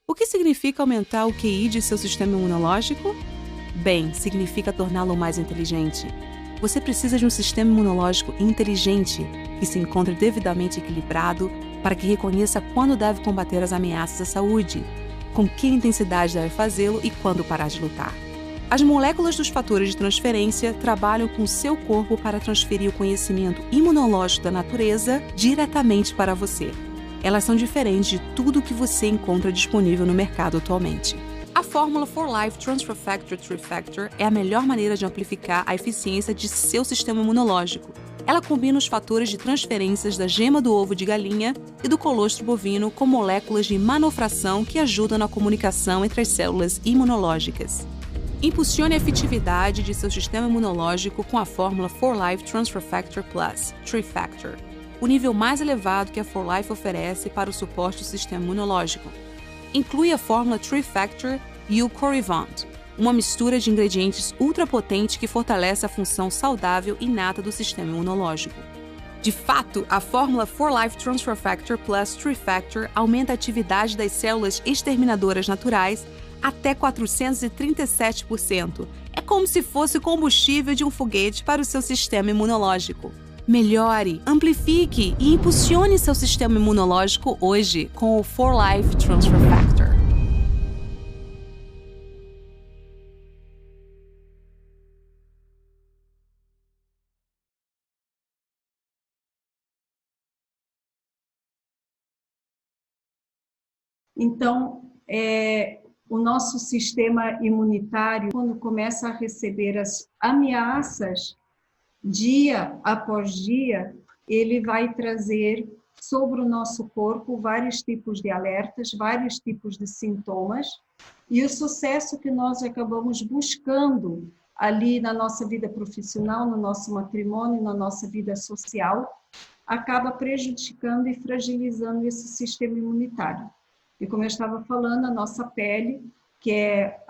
O que significa aumentar o QI de seu sistema imunológico? Bem, significa torná-lo mais inteligente. Você precisa de um sistema imunológico inteligente, que se encontre devidamente equilibrado para que reconheça quando deve combater as ameaças à saúde, com que intensidade deve fazê-lo e quando parar de lutar. As moléculas dos fatores de transferência trabalham com o seu corpo para transferir o conhecimento imunológico da natureza diretamente para você. Elas são diferentes de tudo o que você encontra disponível no mercado atualmente. A fórmula 4Life Transfer Factor Trifactor é a melhor maneira de amplificar a eficiência de seu sistema imunológico. Ela combina os fatores de transferências da gema do ovo de galinha e do colostro bovino com moléculas de manofração que ajudam na comunicação entre as células imunológicas. Impulsione a efetividade de seu sistema imunológico com a fórmula 4Life Transfer Factor Plus Trifactor, o nível mais elevado que a 4Life oferece para o suporte do sistema imunológico. Inclui a fórmula Trifactor e o Corivant, uma mistura de ingredientes ultrapotente que fortalece a função saudável inata do sistema imunológico. De fato, a fórmula 4Life Transfer Factor Plus Trifactor aumenta a atividade das células exterminadoras naturais até 437%. É como se fosse o combustível de um foguete para o seu sistema imunológico. Melhore, amplifique e impulsione seu sistema imunológico hoje com o 4Life Transfer Factor. Então, o nosso sistema imunitário, quando começa a receber as ameaças, dia após dia, ele vai trazer sobre o nosso corpo vários tipos de alertas, vários tipos de sintomas, e o sucesso que nós acabamos buscando ali na nossa vida profissional, no nosso matrimônio, na nossa vida social, acaba prejudicando e fragilizando esse sistema imunitário. E como eu estava falando, a nossa pele, que é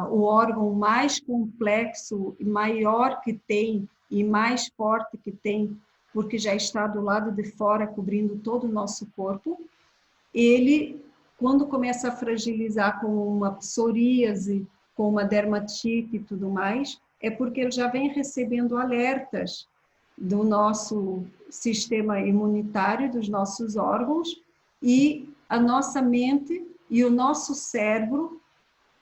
o órgão mais complexo e maior que tem, e mais forte que tem, porque já está do lado de fora, cobrindo todo o nosso corpo, ele, quando começa a fragilizar com uma psoríase, com uma dermatite e tudo mais, é porque ele já vem recebendo alertas do nosso sistema imunitário, dos nossos órgãos, e a nossa mente e o nosso cérebro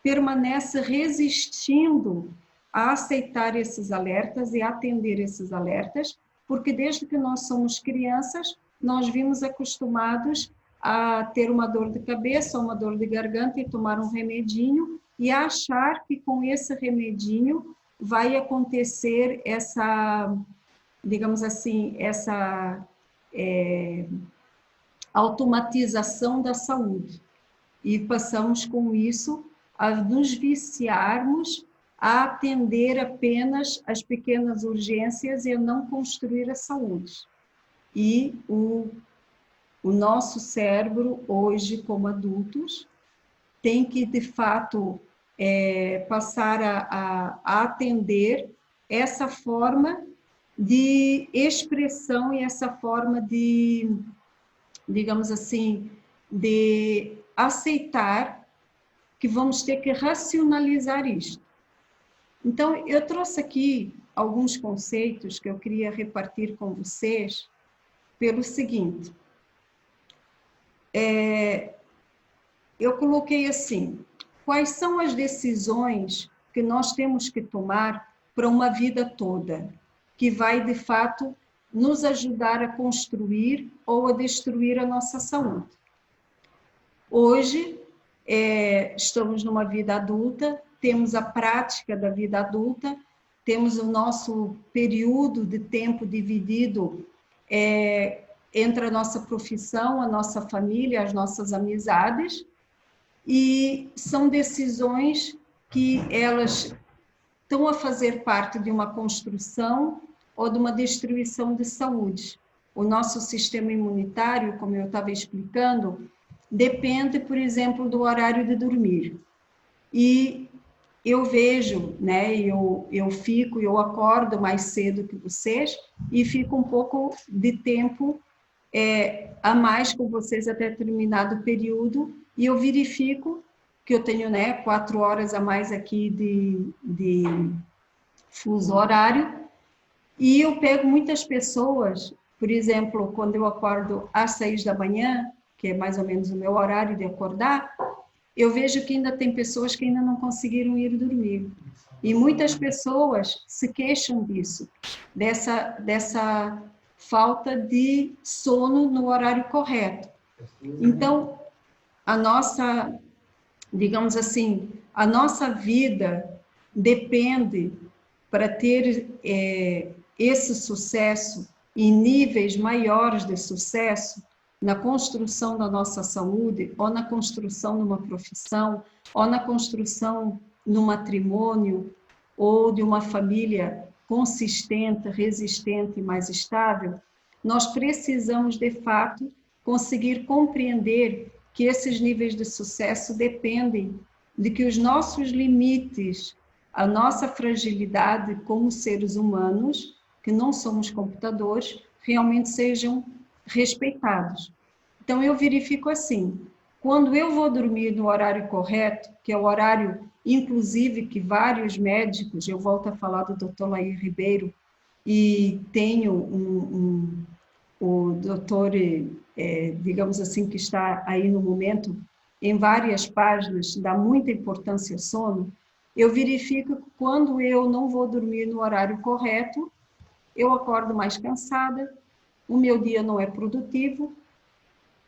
permanece resistindo a aceitar esses alertas e atender esses alertas, porque desde que nós somos crianças, nós vimos acostumados a ter uma dor de cabeça, uma dor de garganta e tomar um remedinho e achar que com esse remedinho vai acontecer essa, digamos assim, essa automatização da saúde. E passamos com isso a nos viciarmos a atender apenas as pequenas urgências e a não construir a saúde. E o nosso cérebro, hoje, como adultos, tem que, de fato, passar a atender essa forma de expressão e essa forma de, digamos assim, de aceitar que vamos ter que racionalizar isto. Então, eu trouxe aqui alguns conceitos que eu queria repartir com vocês pelo seguinte. Eu coloquei assim, quais são as decisões que nós temos que tomar para uma vida toda, que vai, de fato, nos ajudar a construir ou a destruir a nossa saúde. Hoje, estamos numa vida adulta, temos a prática da vida adulta, temos o nosso período de tempo dividido entre a nossa profissão, a nossa família, as nossas amizades, e são decisões que elas estão a fazer parte de uma construção ou de uma destruição de saúde. O nosso sistema imunitário, como eu estava explicando, depende, por exemplo, do horário de dormir. E eu vejo, né, eu acordo mais cedo que vocês e fico um pouco de tempo a mais com vocês até determinado período, e eu verifico que eu tenho, né, 4 horas a mais aqui de fuso horário, e eu pego muitas pessoas, por exemplo, quando eu acordo às 6 da manhã, que é mais ou menos o meu horário de acordar, eu vejo que ainda tem pessoas que ainda não conseguiram ir dormir. E muitas pessoas se queixam disso, dessa falta de sono no horário correto. Então, digamos assim, a nossa vida depende, para ter esse sucesso em níveis maiores de sucesso, na construção da nossa saúde, ou na construção de uma profissão, ou na construção no matrimônio, ou de uma família consistente, resistente e mais estável, nós precisamos, de fato, conseguir compreender que esses níveis de sucesso dependem de que os nossos limites, a nossa fragilidade como seres humanos, que não somos computadores, realmente sejam respeitados. Então, eu verifico assim, quando eu vou dormir no horário correto, que é o horário, inclusive, que vários médicos, eu volto a falar do Dr. Lair Ribeiro, e tenho o doutor, digamos assim, que está aí no momento, em várias páginas, dá muita importância ao sono, eu verifico que quando eu não vou dormir no horário correto, eu acordo mais cansada, o meu dia não é produtivo,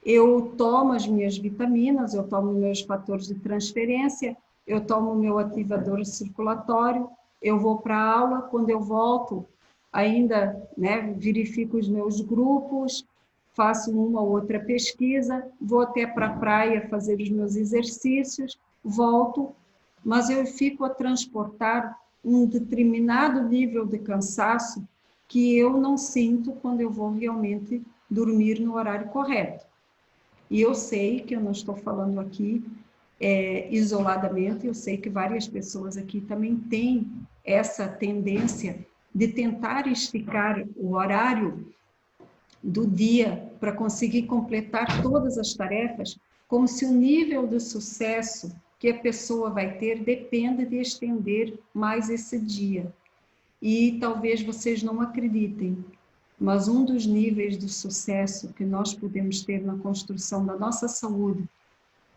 eu tomo as minhas vitaminas, eu tomo meus fatores de transferência, eu tomo meu ativador circulatório, eu vou para a aula, quando eu volto, ainda, né, verifico os meus grupos, faço uma ou outra pesquisa, vou até para a praia fazer os meus exercícios, volto, mas eu fico a transportar um determinado nível de cansaço que eu não sinto quando eu vou realmente dormir no horário correto. E eu sei que eu não estou falando aqui isoladamente, eu sei que várias pessoas aqui também têm essa tendência de tentar esticar o horário do dia para conseguir completar todas as tarefas, como se o nível de sucesso que a pessoa vai ter dependa de estender mais esse dia. E talvez vocês não acreditem, mas um dos níveis de sucesso que nós podemos ter na construção da nossa saúde,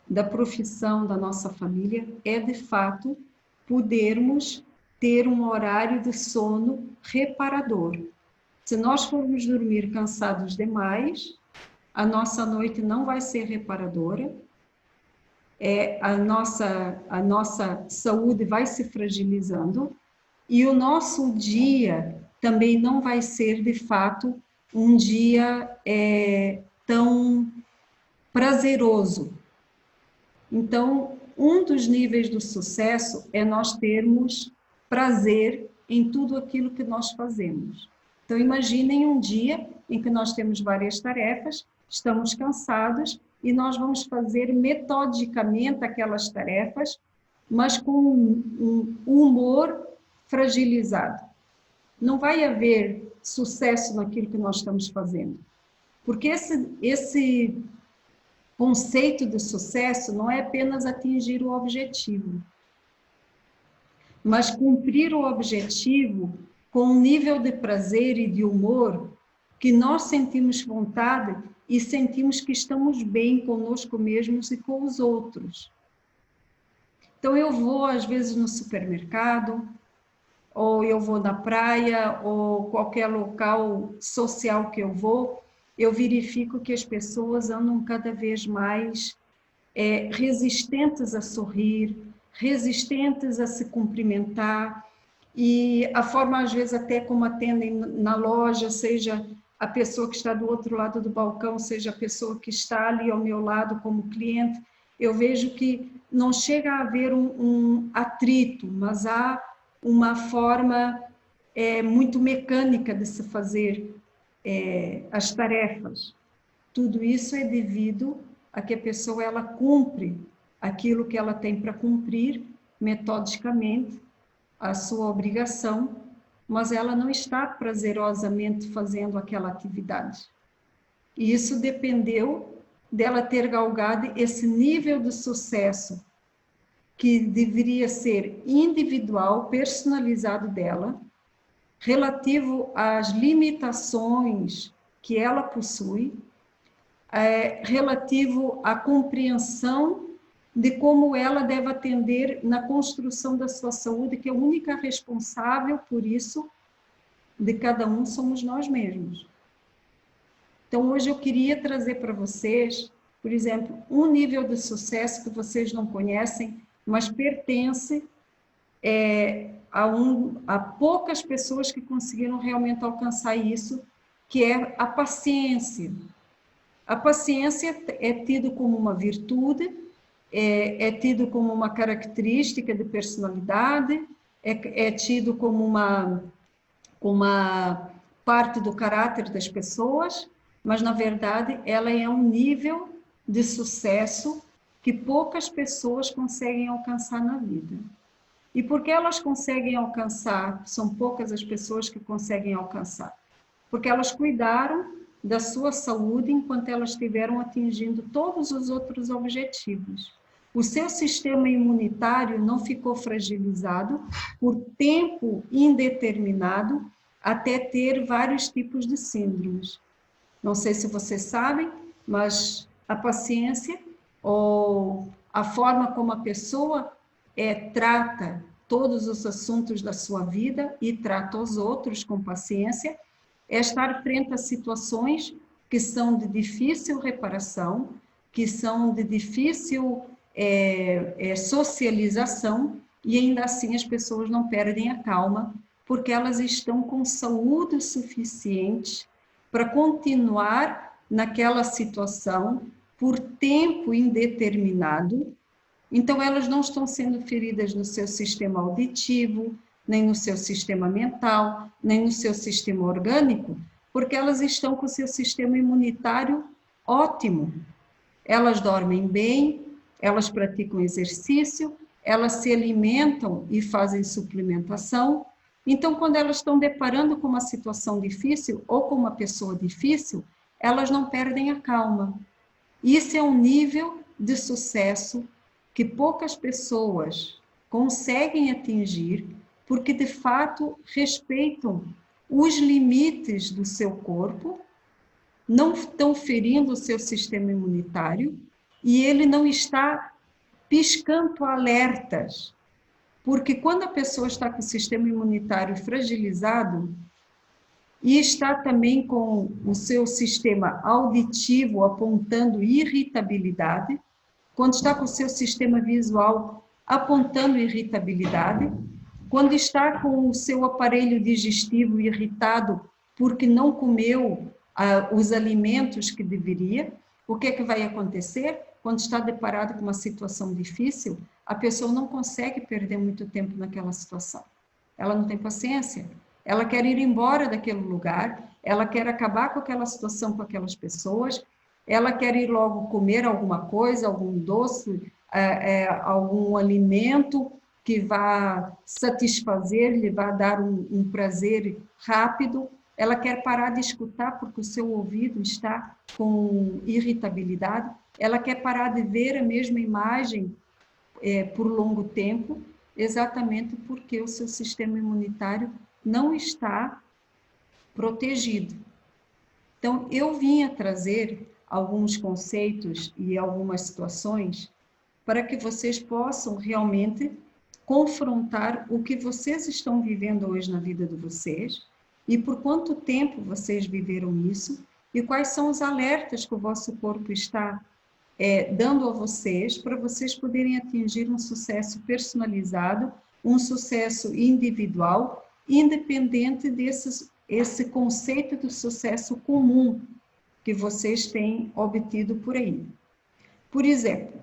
da profissão, da nossa família, é de fato podermos ter um horário de sono reparador. Se nós formos dormir cansados demais, a nossa noite não vai ser reparadora, a nossa saúde vai se fragilizando e o nosso dia também não vai ser, de fato, um dia tão prazeroso. Então, um dos níveis do sucesso é nós termos prazer em tudo aquilo que nós fazemos. Então, imaginem um dia em que nós temos várias tarefas, estamos cansados e nós vamos fazer metodicamente aquelas tarefas, mas com um humor fragilizado. Não vai haver sucesso naquilo que nós estamos fazendo. Porque esse conceito de sucesso não é apenas atingir o objetivo, mas cumprir o objetivo com um nível de prazer e de humor que nós sentimos vontade e sentimos que estamos bem conosco mesmos e com os outros. Então eu vou às vezes no supermercado, ou eu vou na praia, ou qualquer local social que eu vou, eu verifico que as pessoas andam cada vez mais resistentes a sorrir, resistentes a se cumprimentar, e a forma, às vezes, até como atendem na loja, seja a pessoa que está do outro lado do balcão, seja a pessoa que está ali ao meu lado como cliente, eu vejo que não chega a haver um atrito, mas há uma forma muito mecânica de se fazer as tarefas. Tudo isso é devido a que a pessoa ela cumpre aquilo que ela tem para cumprir metodicamente, a sua obrigação, mas ela não está prazerosamente fazendo aquela atividade. E isso dependeu dela ter galgado esse nível de sucesso que deveria ser individual, personalizado dela, relativo às limitações que ela possui, relativo à compreensão de como ela deve atender na construção da sua saúde, que a única responsável por isso de cada um somos nós mesmos. Então, hoje eu queria trazer para vocês, por exemplo, um nível de sucesso que vocês não conhecem, mas pertence a poucas pessoas que conseguiram realmente alcançar isso, que é a paciência. A paciência é tido como uma virtude, é tido como uma característica de personalidade, é tido como uma parte do caráter das pessoas, mas, na verdade, ela é um nível de sucesso que poucas pessoas conseguem alcançar na vida. E por que elas conseguem alcançar? São poucas as pessoas que conseguem alcançar. Porque elas cuidaram da sua saúde enquanto elas estiveram atingindo todos os outros objetivos. O seu sistema imunitário não ficou fragilizado por tempo indeterminado até ter vários tipos de síndromes. Não sei se vocês sabem, mas a paciência ou a forma como a pessoa trata todos os assuntos da sua vida e trata os outros com paciência, é estar frente a situações que são de difícil reparação, que são de difícil socialização, e ainda assim as pessoas não perdem a calma, porque elas estão com saúde suficiente para continuar naquela situação por tempo indeterminado. Então, elas não estão sendo feridas no seu sistema auditivo, nem no seu sistema mental, nem no seu sistema orgânico, porque elas estão com o seu sistema imunitário ótimo. Elas dormem bem, elas praticam exercício, elas se alimentam e fazem suplementação. Então, quando elas estão deparando com uma situação difícil ou com uma pessoa difícil, elas não perdem a calma. Isso é um nível de sucesso que poucas pessoas conseguem atingir, porque de fato respeitam os limites do seu corpo, não estão ferindo o seu sistema imunitário e ele não está piscando alertas. Porque quando a pessoa está com o sistema imunitário fragilizado e está também com o seu sistema auditivo apontando irritabilidade, quando está com o seu sistema visual apontando irritabilidade, quando está com o seu aparelho digestivo irritado porque não comeu os alimentos que deveria, o que é que vai acontecer? Quando está deparado com uma situação difícil, a pessoa não consegue perder muito tempo naquela situação. Ela não tem paciência. Ela quer ir embora daquele lugar, ela quer acabar com aquela situação, com aquelas pessoas, ela quer ir logo comer alguma coisa, algum doce, algum alimento que vá satisfazer, lhe vá dar um prazer rápido. Ela quer parar de escutar porque o seu ouvido está com irritabilidade. Ela quer parar de ver a mesma imagem por longo tempo, exatamente porque o seu sistema imunitário não está protegido. Então, eu vim a trazer alguns conceitos e algumas situações para que vocês possam realmente confrontar o que vocês estão vivendo hoje na vida de vocês e por quanto tempo vocês viveram isso e quais são os alertas que o vosso corpo está dando a vocês para vocês poderem atingir um sucesso personalizado, um sucesso individual, independente esse conceito de sucesso comum que vocês têm obtido por aí. Por exemplo,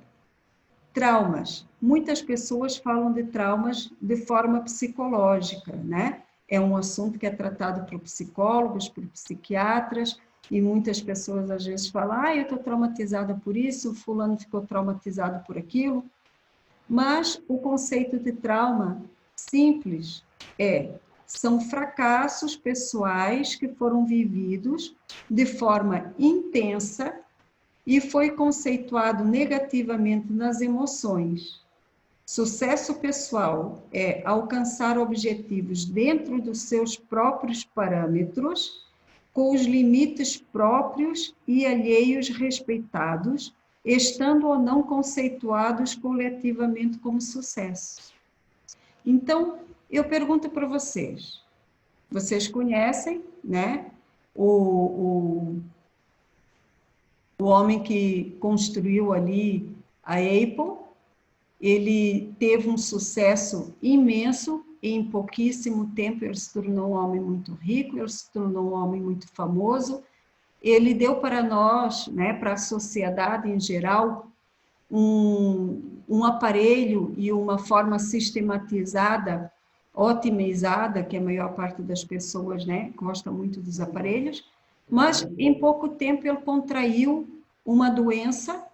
traumas. Muitas pessoas falam de traumas de forma psicológica, né? É um assunto que é tratado por psicólogos, por psiquiatras, e muitas pessoas às vezes falam, eu estou traumatizada por isso, fulano ficou traumatizado por aquilo. Mas o conceito de trauma simples é são fracassos pessoais que foram vividos de forma intensa e foi conceituado negativamente nas emoções. Sucesso pessoal é alcançar objetivos dentro dos seus próprios parâmetros, com os limites próprios e alheios respeitados, estando ou não conceituados coletivamente como sucesso. Então, eu pergunto para vocês, vocês conhecem, né, o homem que construiu ali a Apple, ele teve um sucesso imenso, e em pouquíssimo tempo ele se tornou um homem muito rico, ele se tornou um homem muito famoso, ele deu para nós, né, para a sociedade em geral, um aparelho e uma forma sistematizada, otimizada, que a maior parte das pessoas, né, gosta muito dos aparelhos, mas em pouco tempo ele contraiu uma doença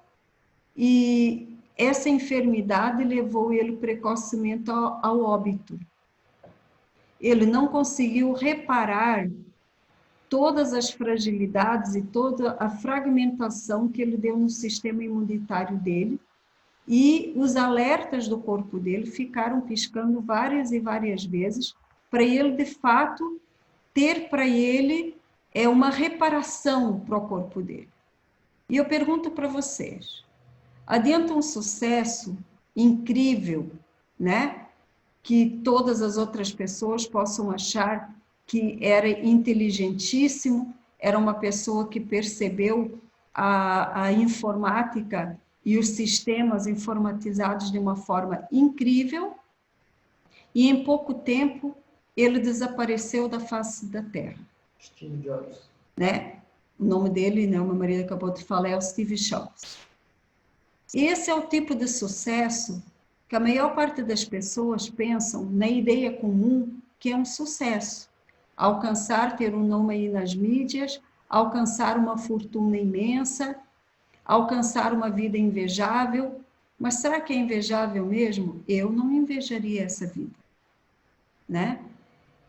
e essa enfermidade levou ele precocemente ao óbito. Ele não conseguiu reparar todas as fragilidades e toda a fragmentação que ele deu no sistema imunitário dele, e os alertas do corpo dele ficaram piscando várias e várias vezes para ele, de fato, ter para ele uma reparação para o corpo dele. E eu pergunto para vocês, adianta um sucesso incrível, né? Que todas as outras pessoas possam achar que era inteligentíssimo, era uma pessoa que percebeu a informática e os sistemas informatizados de uma forma incrível, e em pouco tempo ele desapareceu da face da Terra. Steve Jobs. Né? O nome dele, né, o meu marido acabou de falar, é o Steve Jobs. Esse é o tipo de sucesso que a maior parte das pessoas pensam na ideia comum que é um sucesso. Alcançar, ter um nome aí nas mídias, alcançar uma fortuna imensa, alcançar uma vida invejável. Mas será que é invejável mesmo? Eu não invejaria essa vida, né?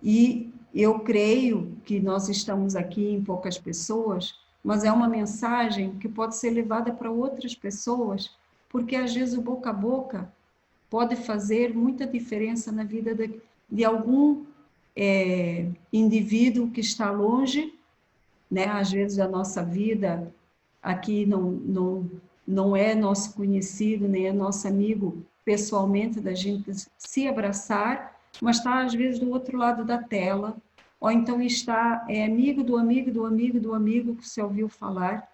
E eu creio que nós estamos aqui em poucas pessoas, mas é uma mensagem que pode ser levada para outras pessoas, porque às vezes o boca a boca pode fazer muita diferença na vida de algum indivíduo que está longe, né? Às vezes a nossa vida aqui não é nosso conhecido, nem é nosso amigo pessoalmente, da gente se abraçar, mas está às vezes do outro lado da tela, ou então está amigo do amigo do amigo do amigo que você ouviu falar,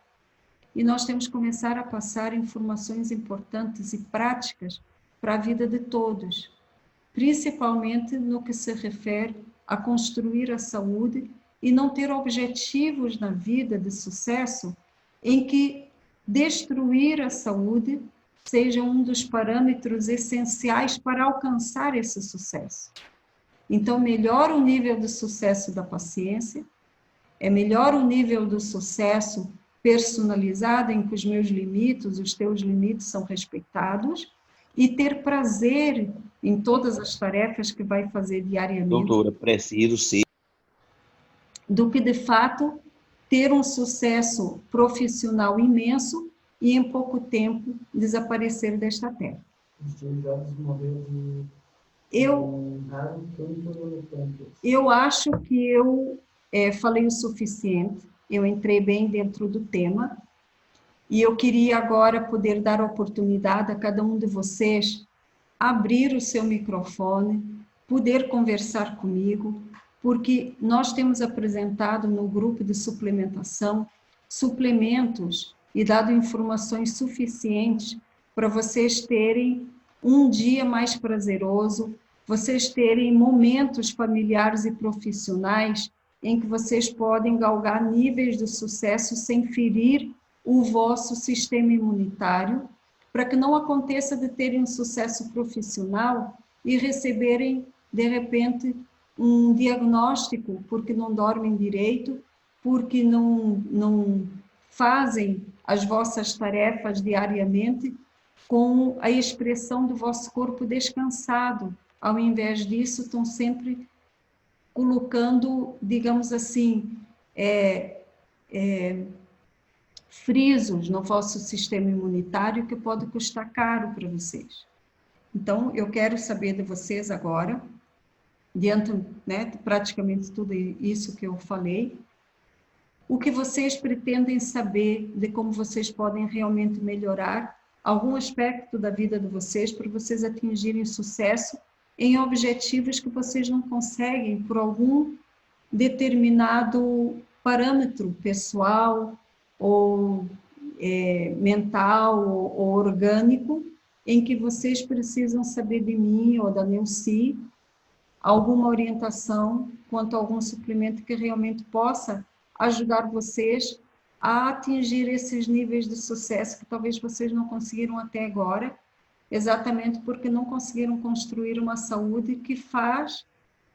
e nós temos que começar a passar informações importantes e práticas para a vida de todos, principalmente no que se refere a construir a saúde e não ter objetivos na vida de sucesso em que destruir a saúde seja um dos parâmetros essenciais para alcançar esse sucesso. Então, melhora o nível de sucesso da paciência, melhor o nível do sucesso personalizado em que os meus limites, os teus limites são respeitados, e ter prazer em todas as tarefas que vai fazer diariamente. Doutora, preciso ser. Do que, de fato, ter um sucesso profissional imenso e, em pouco tempo, desaparecer desta terra. Eu acho que eu falei o suficiente, eu entrei bem dentro do tema, e eu queria agora poder dar a oportunidade a cada um de vocês abrir o seu microfone, poder conversar comigo, porque nós temos apresentado no grupo de suplementação suplementos e dado informações suficientes para vocês terem um dia mais prazeroso, vocês terem momentos familiares e profissionais em que vocês podem galgar níveis de sucesso sem ferir o vosso sistema imunitário, para que não aconteça de terem um sucesso profissional e receberem, de repente, um diagnóstico porque não dormem direito, porque não fazem as vossas tarefas diariamente com a expressão do vosso corpo descansado. Ao invés disso, estão sempre colocando, digamos assim, frisos no vosso sistema imunitário que pode custar caro para vocês. Então, eu quero saber de vocês agora, diante, né, de praticamente tudo isso que eu falei, o que vocês pretendem saber de como vocês podem realmente melhorar algum aspecto da vida de vocês para vocês atingirem sucesso em objetivos que vocês não conseguem por algum determinado parâmetro pessoal ou mental ou orgânico, em que vocês precisam saber de mim ou da Neuci alguma orientação quanto a algum suplemento que realmente possa ajudar vocês a atingir esses níveis de sucesso que talvez vocês não conseguiram até agora, exatamente porque não conseguiram construir uma saúde que faz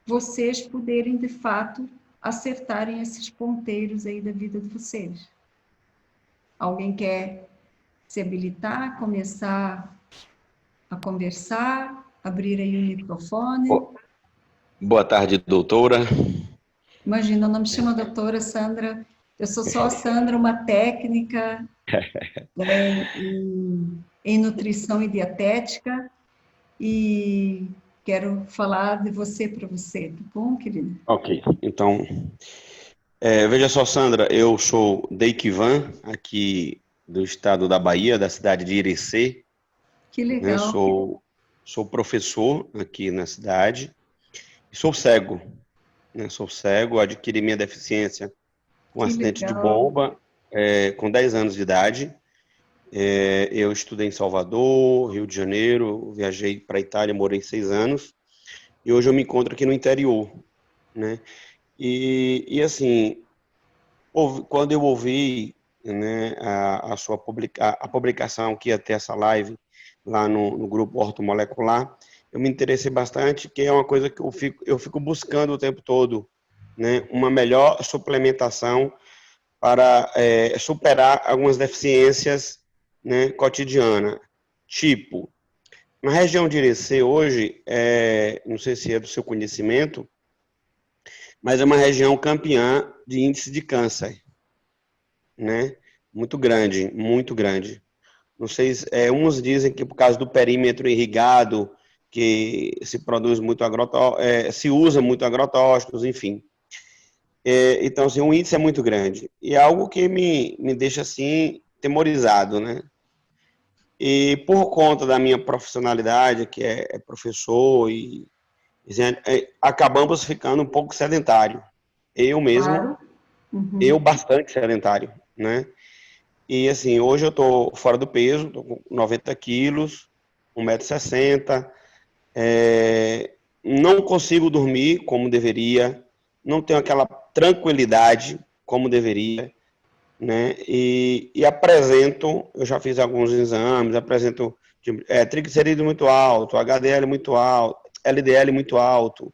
vocês poderem, de fato, acertarem esses ponteiros aí da vida de vocês. Alguém quer se habilitar, começar a conversar, abrir aí o microfone? Boa tarde, doutora. Imagina, não me chama doutora Sandra, eu sou só a Sandra, uma técnica em nutrição e dietética, e quero falar de você para você, tá bom, querida? Ok, então, veja só, Sandra, eu sou Deikivan, aqui do estado da Bahia, da cidade de Irecê. Que Né? legal. Sou professor aqui na cidade, e sou cego, né? Sou cego, adquiri minha deficiência com um acidente de bomba com 10 anos de idade. Eu estudei em Salvador, Rio de Janeiro, viajei para a Itália, morei 6 anos, e hoje eu me encontro aqui no interior, né? E assim, quando eu ouvi, né, a sua publicação que ia ter essa live lá no grupo Ortomolecular, eu me interessei bastante, que é uma coisa que eu fico buscando o tempo todo, né, uma melhor suplementação para superar algumas deficiências, né, cotidianas. Tipo, na região de Irecê hoje, não sei se é do seu conhecimento, mas é uma região campeã de índice de câncer, né? Muito grande, muito grande. Não sei, uns dizem que por causa do perímetro irrigado, que se produz muito se usa muito agrotóxicos, enfim. Então, assim, o índice é muito grande. E é algo que me deixa, assim, temorizado, né? E por conta da minha profissionalidade, que é professor, acabamos ficando um pouco sedentário. Eu mesmo, Claro. Uhum. eu bastante sedentário, né? E assim, hoje eu tô fora do peso, tô com 90 quilos, 1,60 m, não consigo dormir como deveria, não tenho aquela tranquilidade como deveria, né? E apresento, eu já fiz alguns exames, apresento triglicerídeos muito alto, HDL muito alto, LDL muito alto,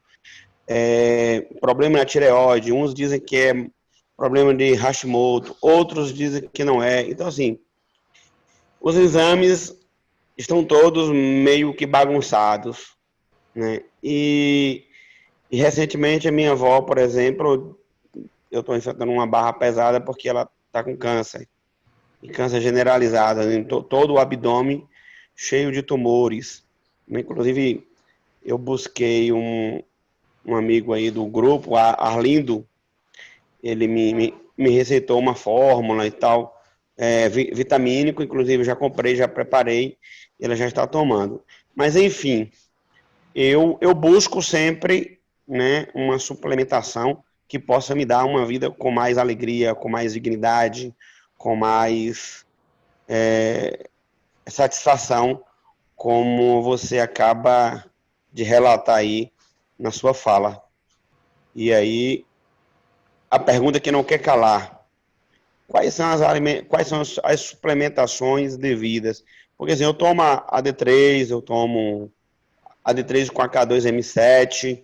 problema na tireoide, uns dizem que é problema de Hashimoto, outros dizem que não é. Então, assim, os exames estão todos meio que bagunçados, né? E recentemente a minha avó, por exemplo, eu estou enfrentando uma barra pesada porque ela está com câncer, e câncer generalizado, em todo o abdômen cheio de tumores. Inclusive, eu busquei um amigo aí do grupo, Arlindo, ele me receitou uma fórmula e tal, vitamínico, inclusive já comprei, já preparei, ela já está tomando. Mas, enfim, eu busco sempre, né, uma suplementação que possa me dar uma vida com mais alegria, com mais dignidade, com mais satisfação, como você acaba de relatar aí na sua fala. E aí, a pergunta que não quer calar: quais são as suplementações devidas? Porque assim, eu tomo a D3, eu tomo a D3 com a K2M7,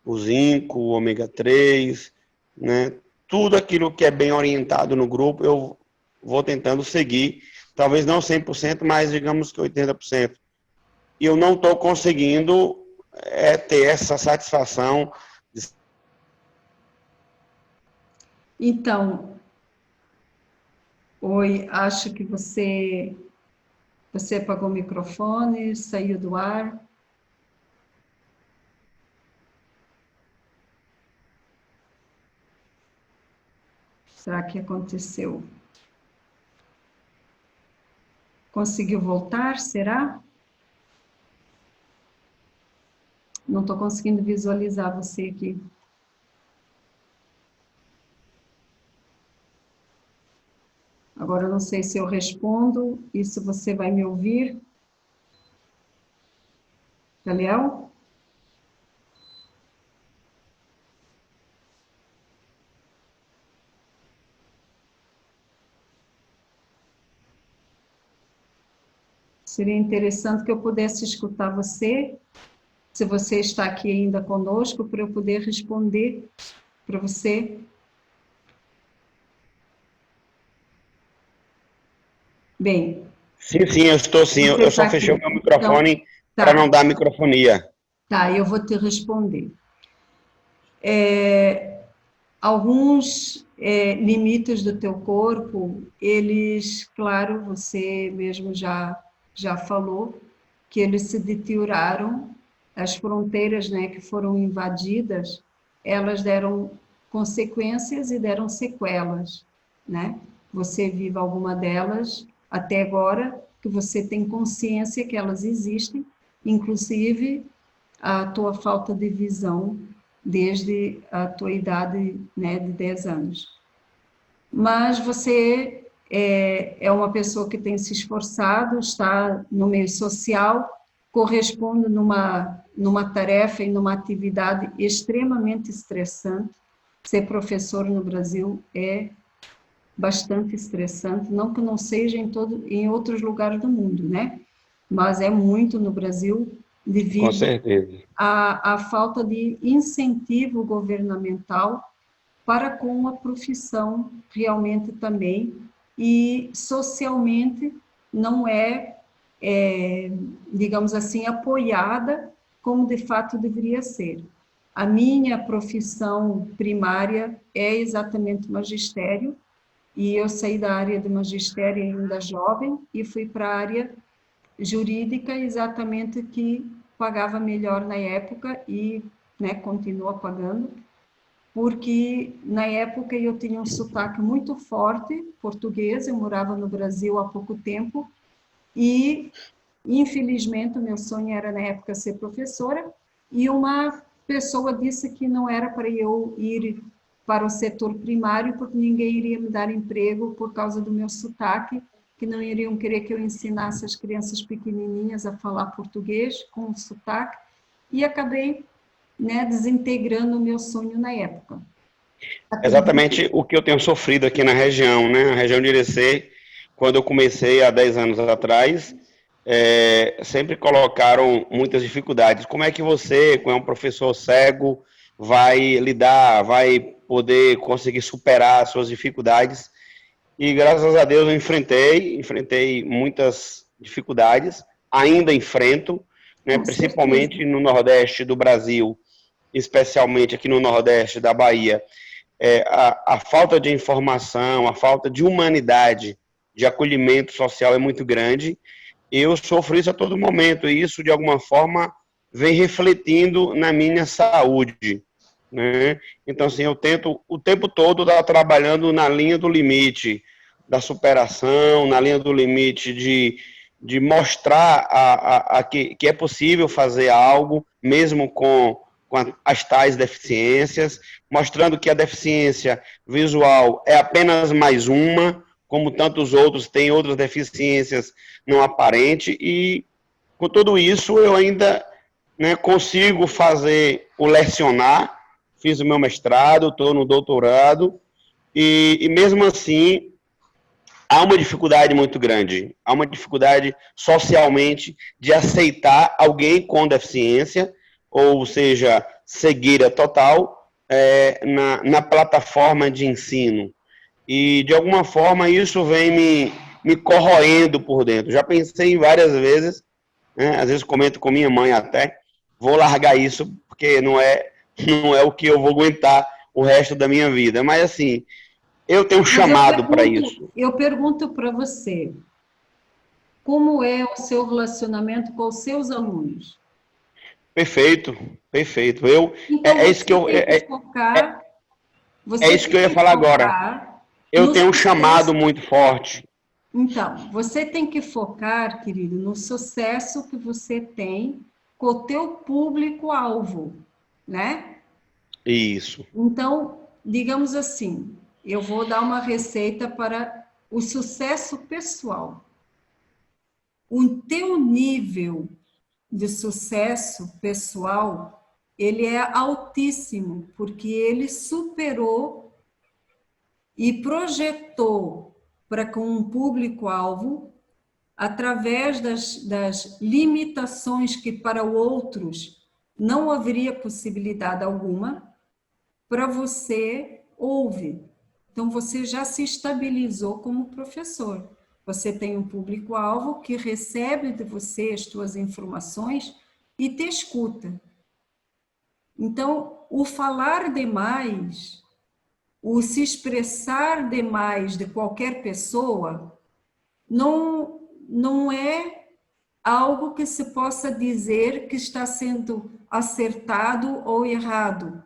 o zinco, o ômega 3, né? Tudo aquilo que é bem orientado no grupo, eu vou tentando seguir, talvez não 100%, mas digamos que 80%. E eu não estou conseguindo ter essa satisfação Então, oi, acho que você apagou o microfone, saiu do ar. Será que aconteceu? Conseguiu voltar, será? Não estou conseguindo visualizar você aqui. Agora eu não sei se eu respondo e se você vai me ouvir. Gabriel? Seria interessante que eu pudesse escutar você, se você está aqui ainda conosco, para eu poder responder para você. Bem, Sim, eu estou sim. você Eu está só fechei o aqui. meu Então, microfone para tá, não dar microfonia. tá, eu vou te responder. Alguns limites do teu corpo, eles, claro, você mesmo já falou, que eles se deterioraram, as fronteiras, né, que foram invadidas, elas deram consequências e deram sequelas, né? Você vive alguma delas até agora, que você tem consciência que elas existem, inclusive a tua falta de visão desde a tua idade, né, de 10 anos. Mas você é uma pessoa que tem se esforçado, está no meio social, corresponde numa tarefa e numa atividade extremamente estressante. Ser professor no Brasil é bastante estressante, não que não seja em outros lugares do mundo, né? Mas é muito no Brasil, Com devido certeza. à falta de incentivo governamental para com a profissão realmente também, e socialmente não digamos assim, apoiada como de fato deveria ser. A minha profissão primária é exatamente magistério, e eu saí da área de magistério ainda jovem e fui para a área jurídica, exatamente, que pagava melhor na época e, né, continua pagando, porque na época eu tinha um sotaque muito forte português, eu morava no Brasil há pouco tempo e, infelizmente, o meu sonho era na época ser professora, e uma pessoa disse que não era para eu ir para o setor primário porque ninguém iria me dar emprego por causa do meu sotaque, que não iriam querer que eu ensinasse as crianças pequenininhas a falar português com sotaque, e acabei, né, desintegrando o meu sonho na época. Exatamente o que eu tenho sofrido aqui na região, né? Na região de Irecê, quando eu comecei há 10 anos atrás, sempre colocaram muitas dificuldades. Como é que você, como é um professor cego, vai lidar, vai poder conseguir superar as suas dificuldades? E graças a Deus eu enfrentei muitas dificuldades, ainda enfrento, né? Com certeza. Principalmente no Nordeste do Brasil, especialmente aqui no Nordeste da Bahia. A falta de informação, a falta de humanidade, de acolhimento social é muito grande. Eu sofro isso a todo momento e isso, de alguma forma, vem refletindo na minha saúde, né? Então, assim, eu tento o tempo todo estar trabalhando na linha do limite da superação, na linha do limite de mostrar que é possível fazer algo, mesmo com as tais deficiências, mostrando que a deficiência visual é apenas mais uma, como tantos outros têm outras deficiências não aparentes, e com tudo isso eu ainda, né, consigo fazer o lecionar, fiz o meu mestrado, estou no doutorado, e mesmo assim há uma dificuldade muito grande, há uma dificuldade socialmente de aceitar alguém com deficiência, ou seja, cegueira total, na plataforma de ensino. E, de alguma forma, isso vem me corroendo por dentro. Já pensei várias vezes, né, às vezes comento com minha mãe até, vou largar isso, porque não é o que eu vou aguentar o resto da minha vida. Mas, assim, Eu tenho um Mas chamado para isso. eu pergunto para você, como é o seu relacionamento com os seus alunos? Perfeito, perfeito. Então, É isso que você tem que focar, é você isso que eu tem ia que falar agora. focar Eu no tenho um chamado sucesso. muito forte. Então, você tem que focar, querido, no sucesso que você tem com o teu público-alvo, né? Isso. Então, digamos assim, eu vou dar uma receita para o sucesso pessoal. O teu nível de sucesso pessoal, ele é altíssimo, porque ele superou e projetou para com um público-alvo, através das limitações que para outros não haveria possibilidade alguma, para você houve. Então, você já se estabilizou como professor. Você tem um público-alvo que recebe de você as suas informações e te escuta. Então, o falar demais, o se expressar demais de qualquer pessoa, não é algo que se possa dizer que está sendo acertado ou errado,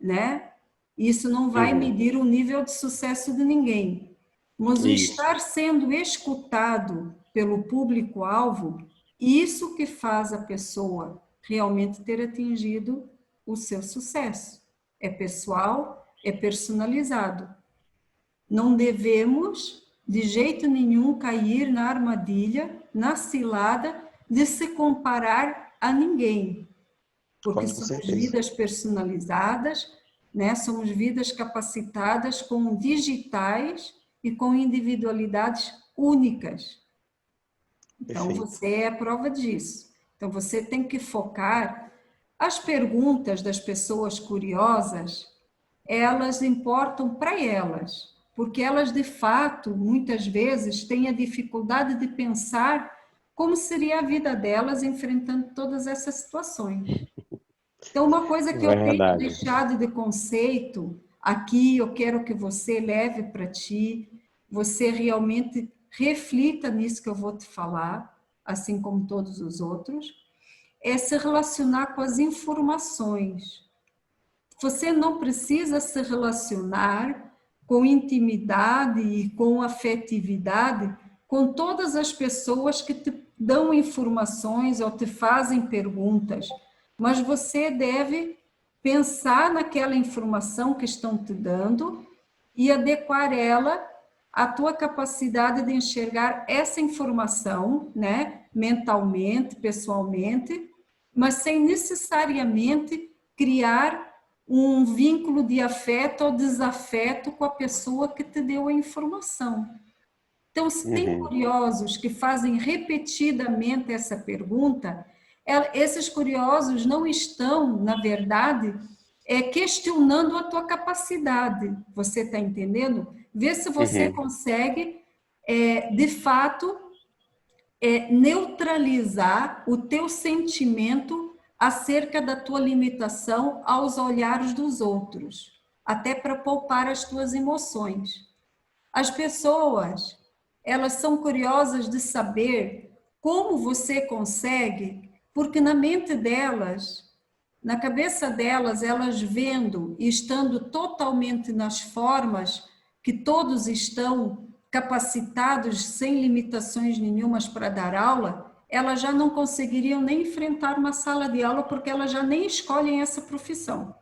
né? Isso não vai Uhum. medir o nível de sucesso de ninguém. Mas o Isso. estar sendo escutado pelo público-alvo, isso que faz a pessoa realmente ter atingido o seu sucesso. É pessoal, é personalizado. Não devemos, de jeito nenhum, cair na armadilha, na cilada de se comparar a ninguém, porque Com somos certeza. vidas personalizadas, né? Somos vidas capacitadas com digitais e com individualidades únicas. Então, Perfeito. você é a prova disso. Então, você tem que focar. As perguntas das pessoas curiosas, elas importam para elas, porque elas, de fato, muitas vezes têm a dificuldade de pensar como seria a vida delas enfrentando todas essas situações. Então, uma coisa que eu tenho Verdade. deixado de conceito aqui, eu quero que você leve para ti, você realmente reflita nisso que eu vou te falar, assim como todos os outros, é se relacionar com as informações. Você não precisa se relacionar com intimidade e com afetividade com todas as pessoas que te dão informações ou te fazem perguntas, mas você deve pensar naquela informação que estão te dando e adequar ela à tua capacidade de enxergar essa informação, né, mentalmente, pessoalmente, mas sem necessariamente criar um vínculo de afeto ou desafeto com a pessoa que te deu a informação. Então, se tem Uhum. curiosos que fazem repetidamente essa pergunta, esses curiosos não estão, na verdade, questionando a tua capacidade. Você está entendendo? Vê se você Uhum. consegue, de fato, neutralizar o teu sentimento acerca da tua limitação aos olhares dos outros, até para poupar as tuas emoções. As pessoas, elas são curiosas de saber como você consegue, porque na mente delas, na cabeça delas, elas vendo e estando totalmente nas formas que todos estão capacitados, sem limitações nenhumas para dar aula, elas já não conseguiriam nem enfrentar uma sala de aula, porque elas já nem escolhem essa profissão.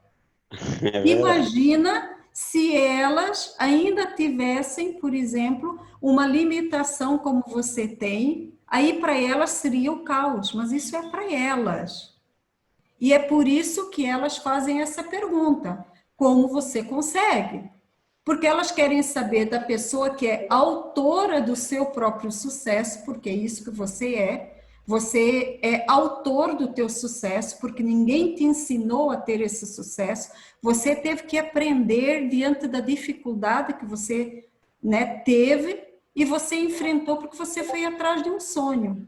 É verdade. Imagina se elas ainda tivessem, por exemplo, uma limitação como você tem, aí para elas seria o caos, mas isso é para elas. E é por isso que elas fazem essa pergunta: como você consegue? Porque elas querem saber da pessoa que é autora do seu próprio sucesso, porque é isso que você é. Você é autor do teu sucesso, porque ninguém te ensinou a ter esse sucesso. Você teve que aprender diante da dificuldade que você, né, teve e você enfrentou porque você foi atrás de um sonho.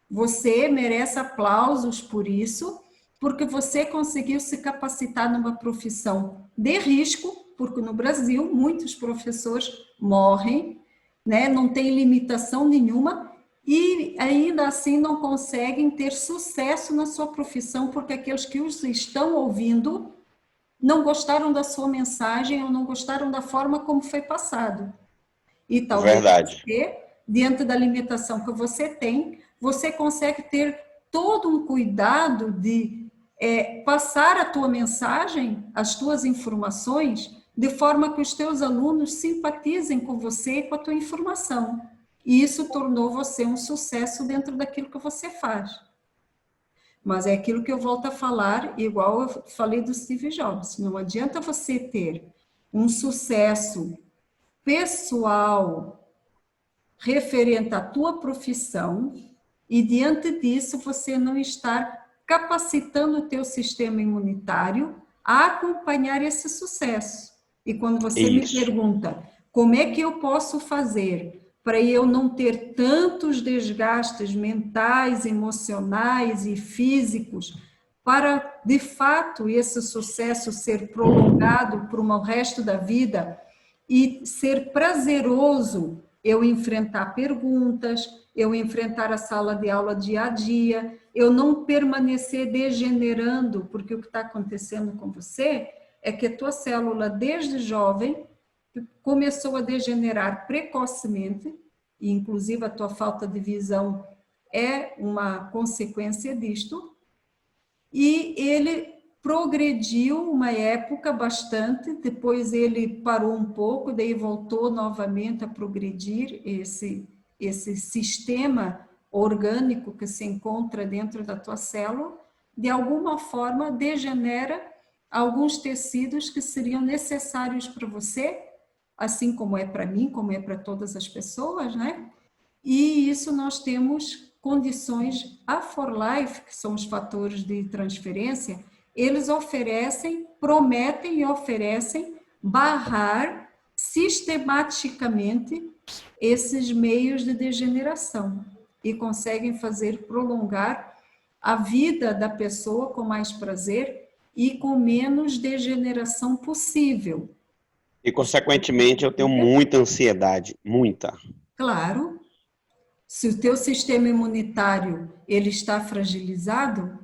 Você merece aplausos por isso, porque você conseguiu se capacitar numa profissão de risco, porque no Brasil muitos professores morrem, né? Não tem limitação nenhuma e ainda assim não conseguem ter sucesso na sua profissão, porque aqueles que os estão ouvindo não gostaram da sua mensagem ou não gostaram da forma como foi passado. E talvez Verdade. você, diante da limitação que você tem, você consegue ter todo um cuidado de passar a tua mensagem, as tuas informações, de forma que os teus alunos simpatizem com você e com a tua informação. E isso tornou você um sucesso dentro daquilo que você faz. Mas é aquilo que eu volto a falar, igual eu falei do Steve Jobs. Não adianta você ter um sucesso pessoal referente à tua profissão e diante disso você não estar capacitando o teu sistema imunitário a acompanhar esse sucesso. E quando você me Isso. pergunta como é que eu posso fazer para eu não ter tantos desgastes mentais, emocionais e físicos, para de fato esse sucesso ser prolongado por o resto da vida e ser prazeroso eu enfrentar perguntas, eu enfrentar a sala de aula dia a dia, eu não permanecer degenerando, porque o que está acontecendo com você é que a tua célula, desde jovem, começou a degenerar precocemente, e inclusive a tua falta de visão é uma consequência disto, e ele progrediu uma época bastante, depois ele parou um pouco, daí voltou novamente a progredir esse sistema orgânico que se encontra dentro da tua célula, de alguma forma degenera alguns tecidos que seriam necessários para você, assim como é para mim, como é para todas as pessoas, né? E isso nós temos condições, a For Life, que são os fatores de transferência, eles oferecem, prometem e oferecem barrar sistematicamente esses meios de degeneração e conseguem fazer prolongar a vida da pessoa com mais prazer e com menos degeneração possível. E, consequentemente, eu tenho muita ansiedade, muita. Claro, se o teu sistema imunitário ele está fragilizado,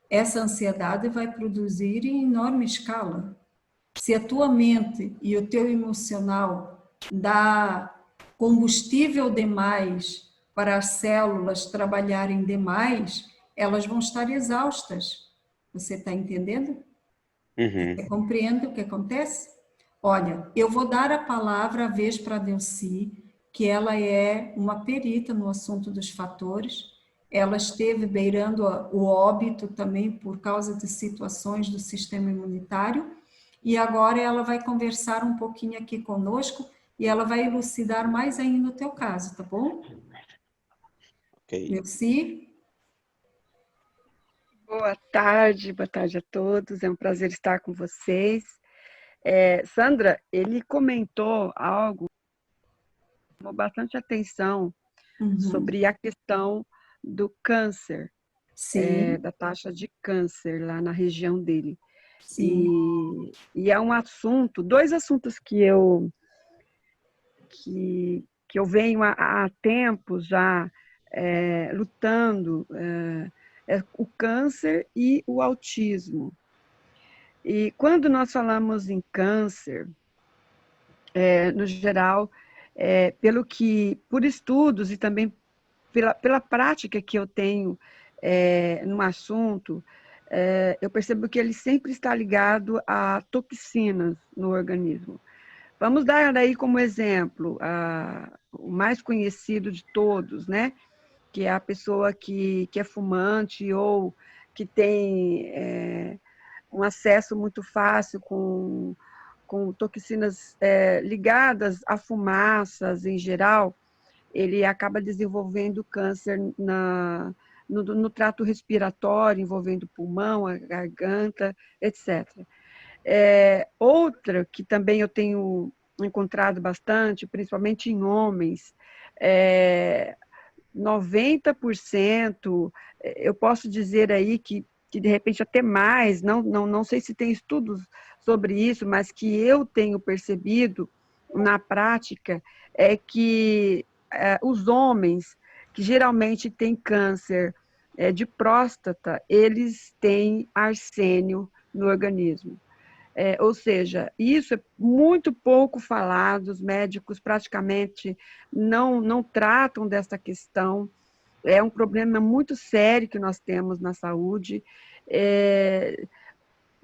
essa ansiedade vai produzir em enorme escala. Se a tua mente e o teu emocional dá combustível demais para as células trabalharem demais, elas vão estar exaustas. Você está entendendo? Você Uhum. compreende o que acontece? Olha, eu vou dar a palavra à vez para a Delcy, que ela é uma perita no assunto dos fatores. Ela esteve beirando o óbito também por causa de situações do sistema imunitário. E agora ela vai conversar um pouquinho aqui conosco e ela vai elucidar mais ainda o teu caso, tá bom? Ok. Delcy? Boa tarde a todos. É um prazer estar com vocês. Sandra, ele comentou algo que chamou bastante atenção sobre a questão do câncer, Sim, da taxa de câncer lá na região dele. sim. E é um assunto, dois assuntos que eu venho há tempo já lutando, o câncer e o autismo. E quando nós falamos em câncer, no geral, por estudos e também pela prática que eu tenho no assunto, eu percebo que ele sempre está ligado a toxinas no organismo. Vamos dar aí como exemplo o mais conhecido de todos, né? Que é a pessoa que é fumante ou que tem um acesso muito fácil com toxinas ligadas a fumaças em geral, ele acaba desenvolvendo câncer no trato respiratório, envolvendo o pulmão, a garganta, etc. Outra que também eu tenho encontrado bastante, principalmente em homens, 90%, eu posso dizer aí que de repente até mais, não sei se tem estudos sobre isso, mas que eu tenho percebido na prática, é que os homens que geralmente têm câncer de próstata, eles têm arsênio no organismo. Ou seja, isso é muito pouco falado, os médicos praticamente não tratam dessa questão. É um problema muito sério que nós temos na saúde.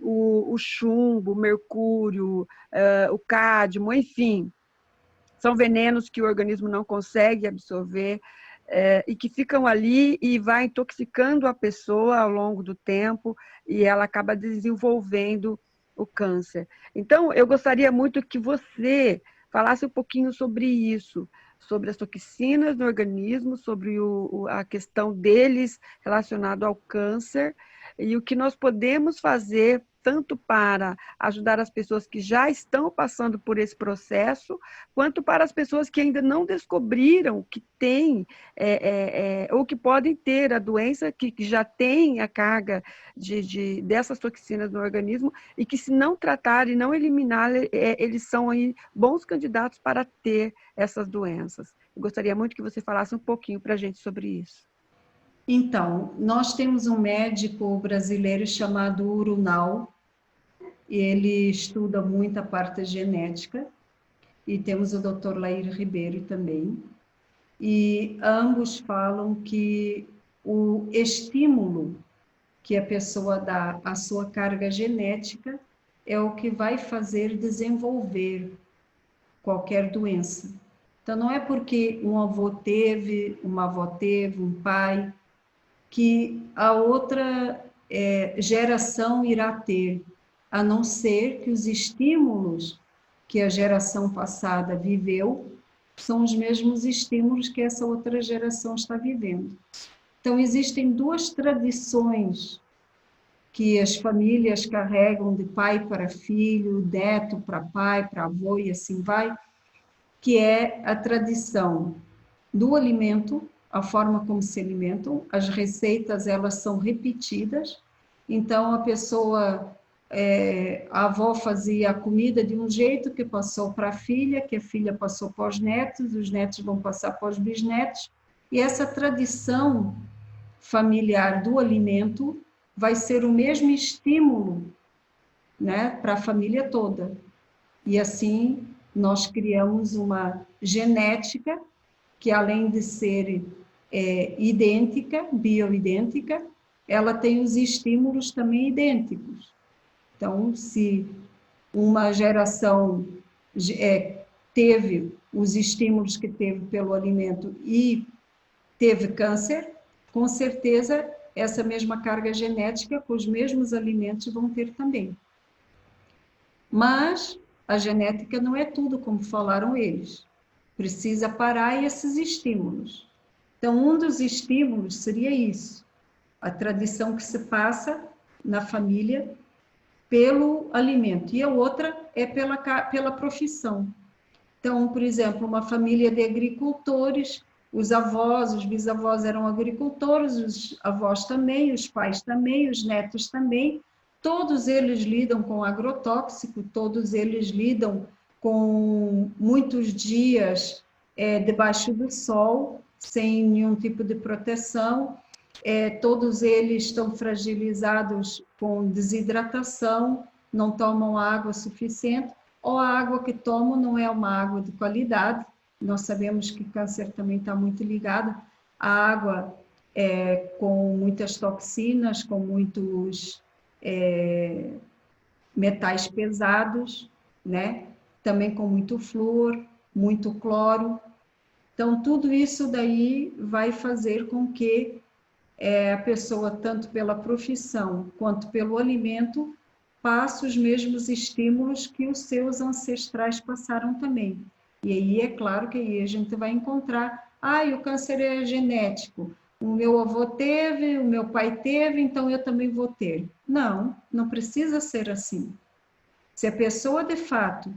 O chumbo, o mercúrio, o cádmio, enfim, são venenos que o organismo não consegue absorver e que ficam ali e vai intoxicando a pessoa ao longo do tempo e ela acaba desenvolvendo o câncer. Então, eu gostaria muito que você falasse um pouquinho sobre isso, sobre as toxinas no organismo, sobre a questão deles relacionado ao câncer e o que nós podemos fazer tanto para ajudar as pessoas que já estão passando por esse processo, quanto para as pessoas que ainda não descobriram que têm, ou que podem ter a doença, que já tem a carga dessas toxinas no organismo, e que se não tratar e não eliminar, eles são aí bons candidatos para ter essas doenças. Eu gostaria muito que você falasse um pouquinho para a gente sobre isso. Então, nós temos um médico brasileiro chamado Urunal, ele estuda muito a parte genética, e temos o Dr. Lair Ribeiro também, e ambos falam que o estímulo que a pessoa dá à sua carga genética é o que vai fazer desenvolver qualquer doença. Então, não é porque um avô teve, uma avó teve, um pai, que a outra geração irá ter, a não ser que os estímulos que a geração passada viveu são os mesmos estímulos que essa outra geração está vivendo. Então, existem duas tradições que as famílias carregam de pai para filho, neto para pai, para avô e assim vai, que é a tradição do alimento, a forma como se alimentam, as receitas elas são repetidas, então a pessoa, a avó fazia a comida de um jeito que passou para a filha, que a filha passou para os netos vão passar para os bisnetos, e essa tradição familiar do alimento vai ser o mesmo estímulo, né, para a família toda. E assim nós criamos uma genética que, além de ser idêntica, bioidêntica, ela tem os estímulos também idênticos. Então, se uma geração teve os estímulos que teve pelo alimento e teve câncer, com certeza essa mesma carga genética com os mesmos alimentos vão ter também. Mas a genética não é tudo, como falaram eles. Precisa parar esses estímulos. Então, um dos estímulos seria isso, a tradição que se passa na família pelo alimento, e a outra é pela profissão. Então, por exemplo, uma família de agricultores, os avós, os bisavós eram agricultores, os avós também, os pais também, os netos também, todos eles lidam com agrotóxico, todos eles lidam com muitos dias debaixo do sol, sem nenhum tipo de proteção, todos eles estão fragilizados com desidratação, não tomam água suficiente, ou a água que tomam não é uma água de qualidade. Nós sabemos que câncer também está muito ligado à água com muitas toxinas, com muitos metais pesados, né? Também com muito flúor, muito cloro. Então, tudo isso daí vai fazer com que a pessoa, tanto pela profissão quanto pelo alimento, passe os mesmos estímulos que os seus ancestrais passaram também. E aí, é claro que aí a gente vai encontrar, o câncer é genético, o meu avô teve, o meu pai teve, então eu também vou ter. Não, não precisa ser assim. Se a pessoa, de fato,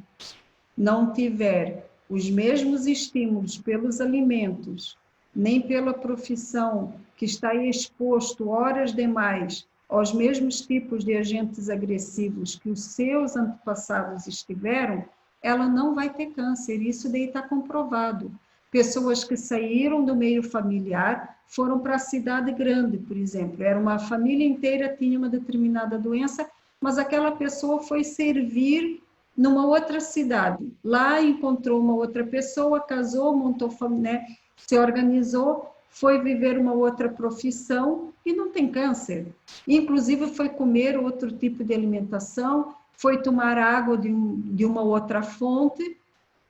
não tiver os mesmos estímulos pelos alimentos, nem pela profissão, que está exposto horas demais aos mesmos tipos de agentes agressivos que os seus antepassados estiveram, ela não vai ter câncer. Isso daí está comprovado. Pessoas que saíram do meio familiar foram para a cidade grande, por exemplo. Era uma família inteira, tinha uma determinada doença, mas aquela pessoa foi servir numa outra cidade. Lá encontrou uma outra pessoa, casou, montou, né, se organizou, foi viver uma outra profissão e não tem câncer. Inclusive foi comer outro tipo de alimentação, foi tomar água de uma outra fonte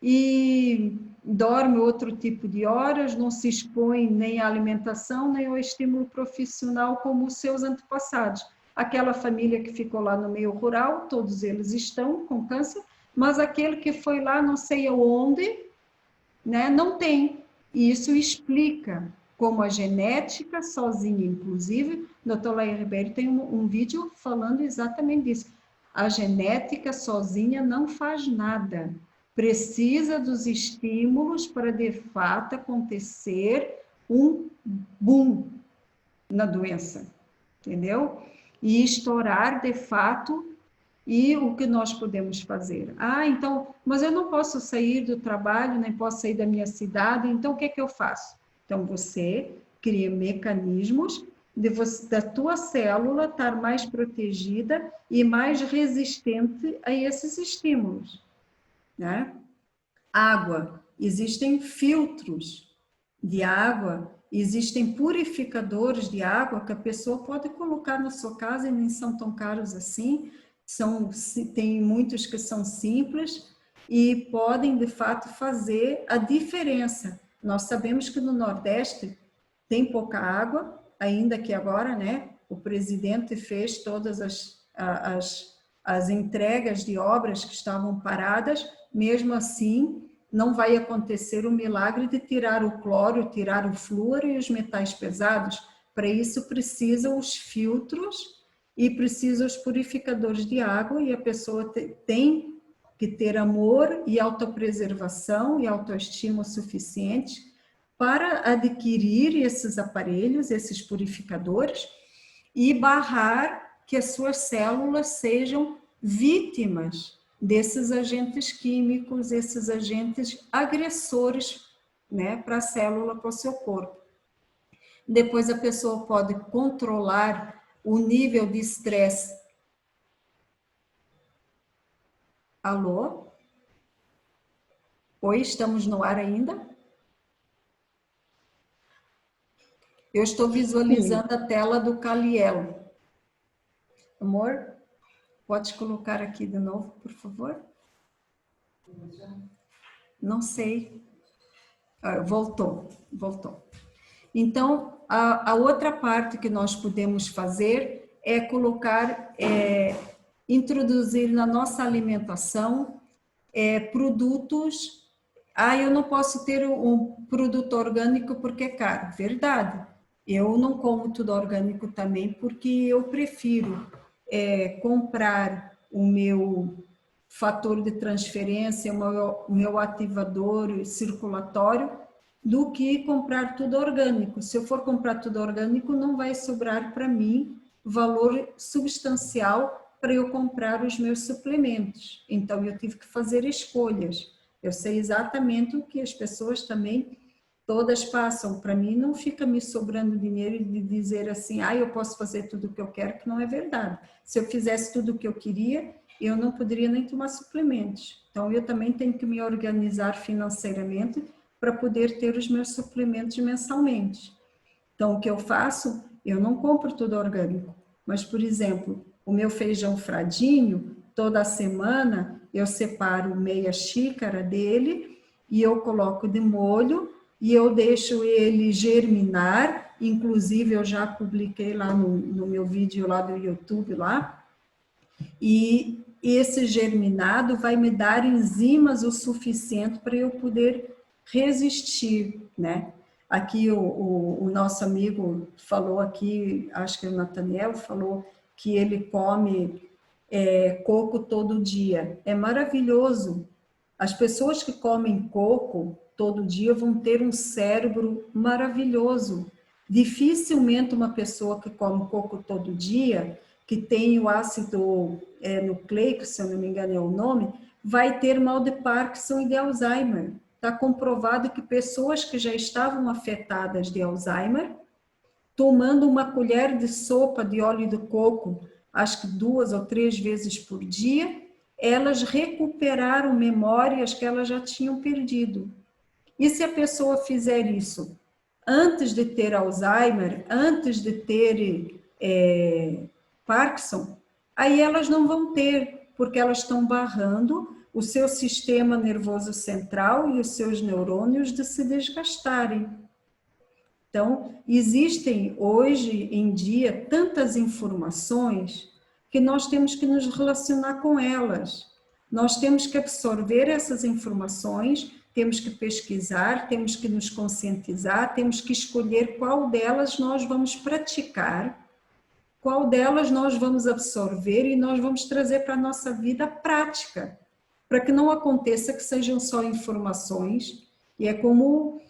e dorme outro tipo de horas, não se expõe nem à alimentação, nem ao estímulo profissional como os seus antepassados. Aquela família que ficou lá no meio rural, todos eles estão com câncer, mas aquele que foi lá não sei aonde, né, não tem. E isso explica como a genética sozinha, inclusive, o Dr. Laia Ribeiro tem um vídeo falando exatamente disso. A genética sozinha não faz nada. Precisa dos estímulos para, de fato, acontecer um boom na doença, entendeu? E estourar, de fato, e o que nós podemos fazer? Então, mas eu não posso sair do trabalho, nem posso sair da minha cidade, então o que é que eu faço? Então, você cria mecanismos da tua célula estar mais protegida e mais resistente a esses estímulos, né? Água, existem filtros de água, existem purificadores de água que a pessoa pode colocar na sua casa e nem são tão caros assim, tem muitos que são simples e podem de fato fazer a diferença. Nós sabemos que no Nordeste tem pouca água, ainda que agora, né, o presidente fez todas as entregas de obras que estavam paradas, mesmo assim não vai acontecer o milagre de tirar o cloro, tirar o flúor e os metais pesados. Para isso precisam os filtros e precisam os purificadores de água, e a pessoa tem que ter amor e autopreservação e autoestima suficiente para adquirir esses aparelhos, esses purificadores, e barrar que as suas células sejam vítimas desses agentes químicos, esses agentes agressores, né, para a célula, para o seu corpo. Depois a pessoa pode controlar o nível de estresse. Alô? Oi, estamos no ar ainda? Eu estou visualizando a tela do Caliel. Amor, pode colocar aqui de novo, por favor? Não sei. Voltou. Então, a outra parte que nós podemos fazer é colocar, introduzir na nossa alimentação produtos. Eu não posso ter um produto orgânico porque é caro. Verdade. Eu não como tudo orgânico também porque eu prefiro comprar o meu fator de transferência, o meu ativador circulatório, do que comprar tudo orgânico. Se eu for comprar tudo orgânico, não vai sobrar para mim valor substancial para eu comprar os meus suplementos. Então, eu tive que fazer escolhas. Eu sei exatamente o que as pessoas também todas passam. Para mim, não fica me sobrando dinheiro de dizer assim, eu posso fazer tudo o que eu quero, que não é verdade. Se eu fizesse tudo o que eu queria, eu não poderia nem tomar suplementos. Então, eu também tenho que me organizar financeiramente para poder ter os meus suplementos mensalmente. Então, o que eu faço? Eu não compro tudo orgânico, mas, por exemplo, o meu feijão fradinho, toda semana eu separo meia xícara dele e eu coloco de molho e eu deixo ele germinar. Inclusive, eu já publiquei lá no meu vídeo lá do YouTube lá, e esse germinado vai me dar enzimas o suficiente para eu poder resistir, né? Aqui o nosso amigo falou aqui, acho que o Nathaniel falou que ele come coco todo dia. É maravilhoso. As pessoas que comem coco todo dia vão ter um cérebro maravilhoso, Dificilmente uma pessoa que come coco todo dia, que tem o ácido nucleico, se eu não me engano é o nome, vai ter mal de Parkinson e de Alzheimer. Está comprovado que pessoas que já estavam afetadas de Alzheimer, tomando uma colher de sopa de óleo de coco, acho que 2 ou 3 vezes por dia, elas recuperaram memórias que elas já tinham perdido. E se a pessoa fizer isso antes de ter Alzheimer, antes de ter Parkinson, aí elas não vão ter, porque elas estão barrando o seu sistema nervoso central e os seus neurônios de se desgastarem. Então, existem hoje em dia tantas informações que nós temos que nos relacionar com elas. Nós temos que absorver essas informações, temos que pesquisar, temos que nos conscientizar, temos que escolher qual delas nós vamos praticar, qual delas nós vamos absorver e nós vamos trazer para a nossa vida prática, para que não aconteça que sejam só informações, e é como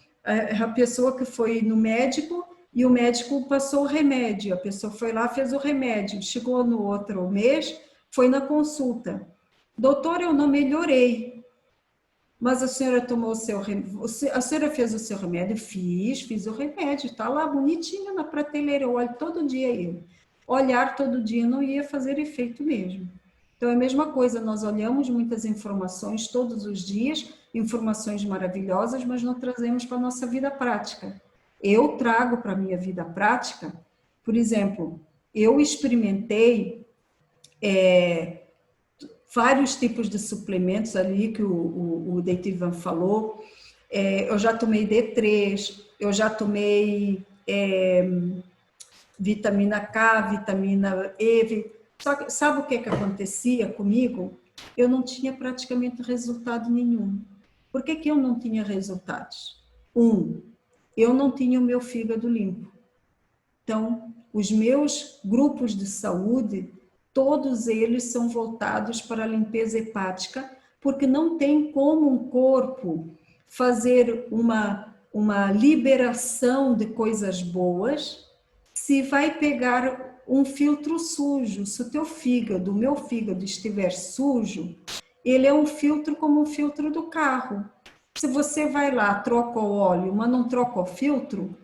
a pessoa que foi no médico e o médico passou o remédio, a pessoa foi lá, fez o remédio, chegou no outro mês, foi na consulta. Doutor, eu não melhorei, mas a senhora tomou o seu remédio, a senhora fez o seu remédio? Fiz o remédio, está lá bonitinho na prateleira, eu olho todo dia ele. Olhar todo dia não ia fazer efeito mesmo. Então é a mesma coisa, nós olhamos muitas informações todos os dias, informações maravilhosas, mas não trazemos para a nossa vida prática. Eu trago para a minha vida prática, por exemplo, eu experimentei vários tipos de suplementos ali que o Deityvan falou, eu já tomei D3, eu já tomei vitamina K, vitamina E, só que sabe o que acontecia comigo? Eu não tinha praticamente resultado nenhum. Por que eu não tinha resultados? Eu não tinha o meu fígado limpo. Então, os meus grupos de saúde, todos eles são voltados para a limpeza hepática, porque não tem como um corpo fazer uma liberação de coisas boas se vai pegar um filtro sujo. Se o teu fígado, o meu fígado estiver sujo, ele é um filtro como um filtro do carro. Se você vai lá, troca o óleo, mas não troca o filtro,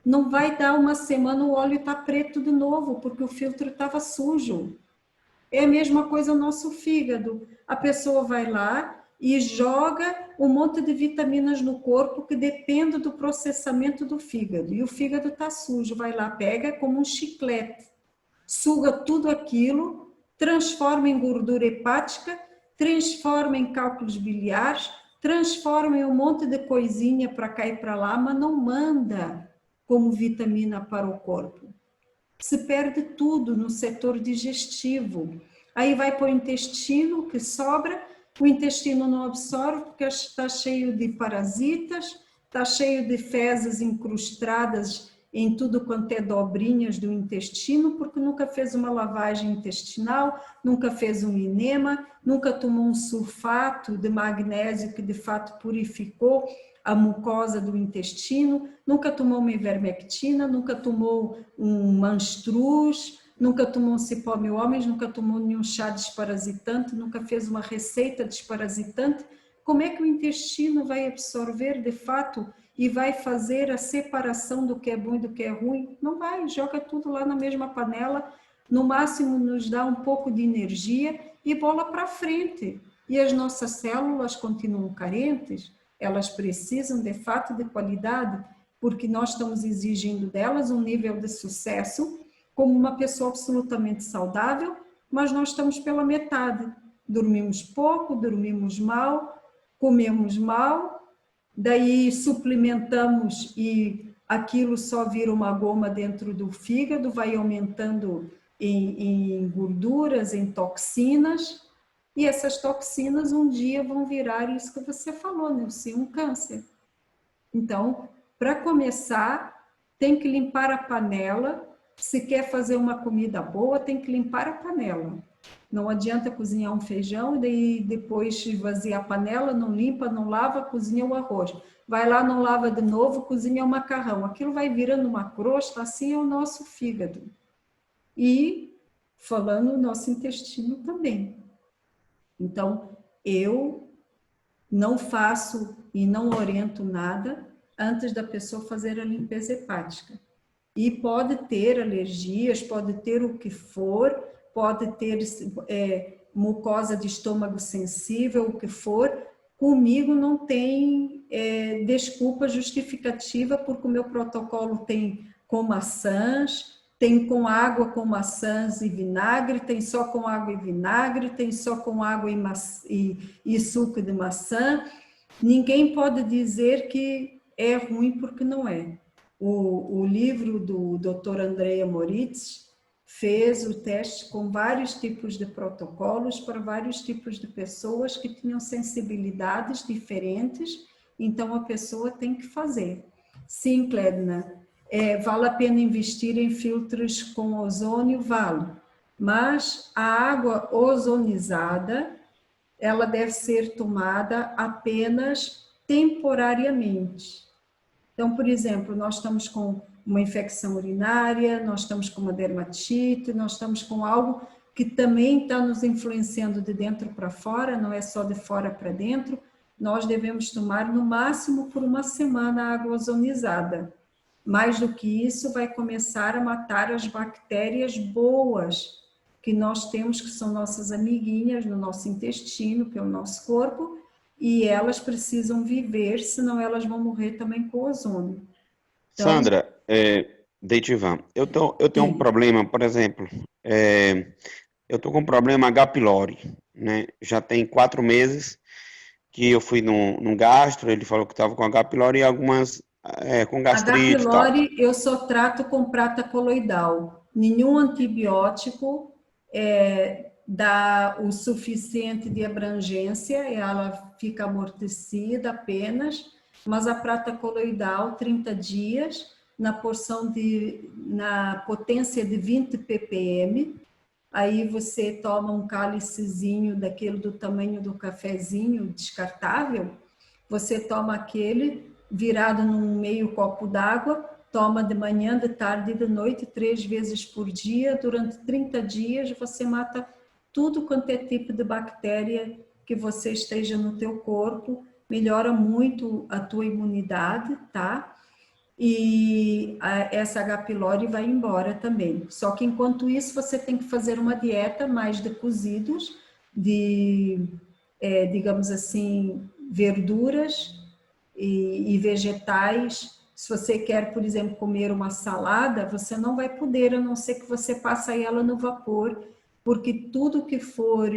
não vai dar uma semana, o óleo está preto de novo, porque o filtro estava sujo. É a mesma coisa o nosso fígado. A pessoa vai lá e joga um monte de vitaminas no corpo que depende do processamento do fígado. E o fígado está sujo, vai lá, pega como um chiclete, suga tudo aquilo, transforma em gordura hepática, transforma em cálculos biliares, transforma em um monte de coisinha para cá e para lá, mas não manda como vitamina para o corpo. Se perde tudo no setor digestivo. Aí vai para o intestino, que sobra, o intestino não absorve porque está cheio de parasitas, está cheio de fezes incrustadas em tudo quanto é dobrinhas do intestino, porque nunca fez uma lavagem intestinal, nunca fez um enema, nunca tomou um sulfato de magnésio que de fato purificou a mucosa do intestino, nunca tomou uma ivermectina, nunca tomou um manstruz, nunca tomou um cipó mil homens, nunca tomou nenhum chá desparasitante, nunca fez uma receita desparasitante. Como é que o intestino vai absorver de fato e vai fazer a separação do que é bom e do que é ruim? Não vai, joga tudo lá na mesma panela, no máximo nos dá um pouco de energia e bola para frente. E as nossas células continuam carentes, elas precisam de fato de qualidade, porque nós estamos exigindo delas um nível de sucesso como uma pessoa absolutamente saudável, mas nós estamos pela metade. Dormimos pouco, dormimos mal, comemos mal, daí suplementamos e aquilo só vira uma goma dentro do fígado, vai aumentando em gorduras, em toxinas, e essas toxinas um dia vão virar isso que você falou, né? Um câncer. Então, para começar, tem que limpar a panela. Se quer fazer uma comida boa, tem que limpar a panela. Não adianta cozinhar um feijão e daí depois esvazia a panela, não limpa, não lava, cozinha o arroz. Vai lá, não lava de novo, cozinha o macarrão. Aquilo vai virando uma crosta, assim é o nosso fígado. E falando o nosso intestino também. Então, eu não faço e não oriento nada antes da pessoa fazer a limpeza hepática. E pode ter alergias, pode ter o que for, pode ter mucosa de estômago sensível, o que for. Comigo não tem desculpa justificativa, porque o meu protocolo tem com maçãs, tem com água com maçãs e vinagre, tem só com água e vinagre, tem só com água e suco de maçã. Ninguém pode dizer que é ruim, porque não é. O livro do Dr. Andrea Moritz fez o teste com vários tipos de protocolos para vários tipos de pessoas que tinham sensibilidades diferentes, então a pessoa tem que fazer. Sim, Clédina, vale a pena investir em filtros com ozônio? Vale, mas a água ozonizada, ela deve ser tomada apenas temporariamente. Então, por exemplo, nós estamos com uma infecção urinária, nós estamos com uma dermatite, nós estamos com algo que também está nos influenciando de dentro para fora, não é só de fora para dentro. Nós devemos tomar no máximo por uma semana água ozonizada. Mais do que isso, vai começar a matar as bactérias boas que nós temos, que são nossas amiguinhas no nosso intestino, pelo nosso corpo, e elas precisam viver, senão elas vão morrer também com ozônio. Então, Sandra, Deitivan, eu tenho um problema, por exemplo, eu tô com um problema H. pylori, né? Já tem 4 meses que eu fui num gastro, ele falou que estava com H. pylori e algumas com gastrite H. e tal. pylori eu só trato com prata coloidal. Nenhum antibiótico dá o suficiente de abrangência, ela fica amortecida apenas, mas a prata coloidal, 30 dias, na potência de 20 ppm, aí você toma um cálicezinho daquele do tamanho do cafezinho descartável, você toma aquele virado num meio copo d'água, toma de manhã, de tarde e de noite, 3 vezes por dia, durante 30 dias, você mata tudo quanto é tipo de bactéria que você esteja no teu corpo, melhora muito a tua imunidade, tá? E essa H. pylori vai embora também. Só que enquanto isso, você tem que fazer uma dieta mais de cozidos, digamos assim, verduras e vegetais. Se você quer, por exemplo, comer uma salada, você não vai poder, a não ser que você passe ela no vapor, porque tudo que for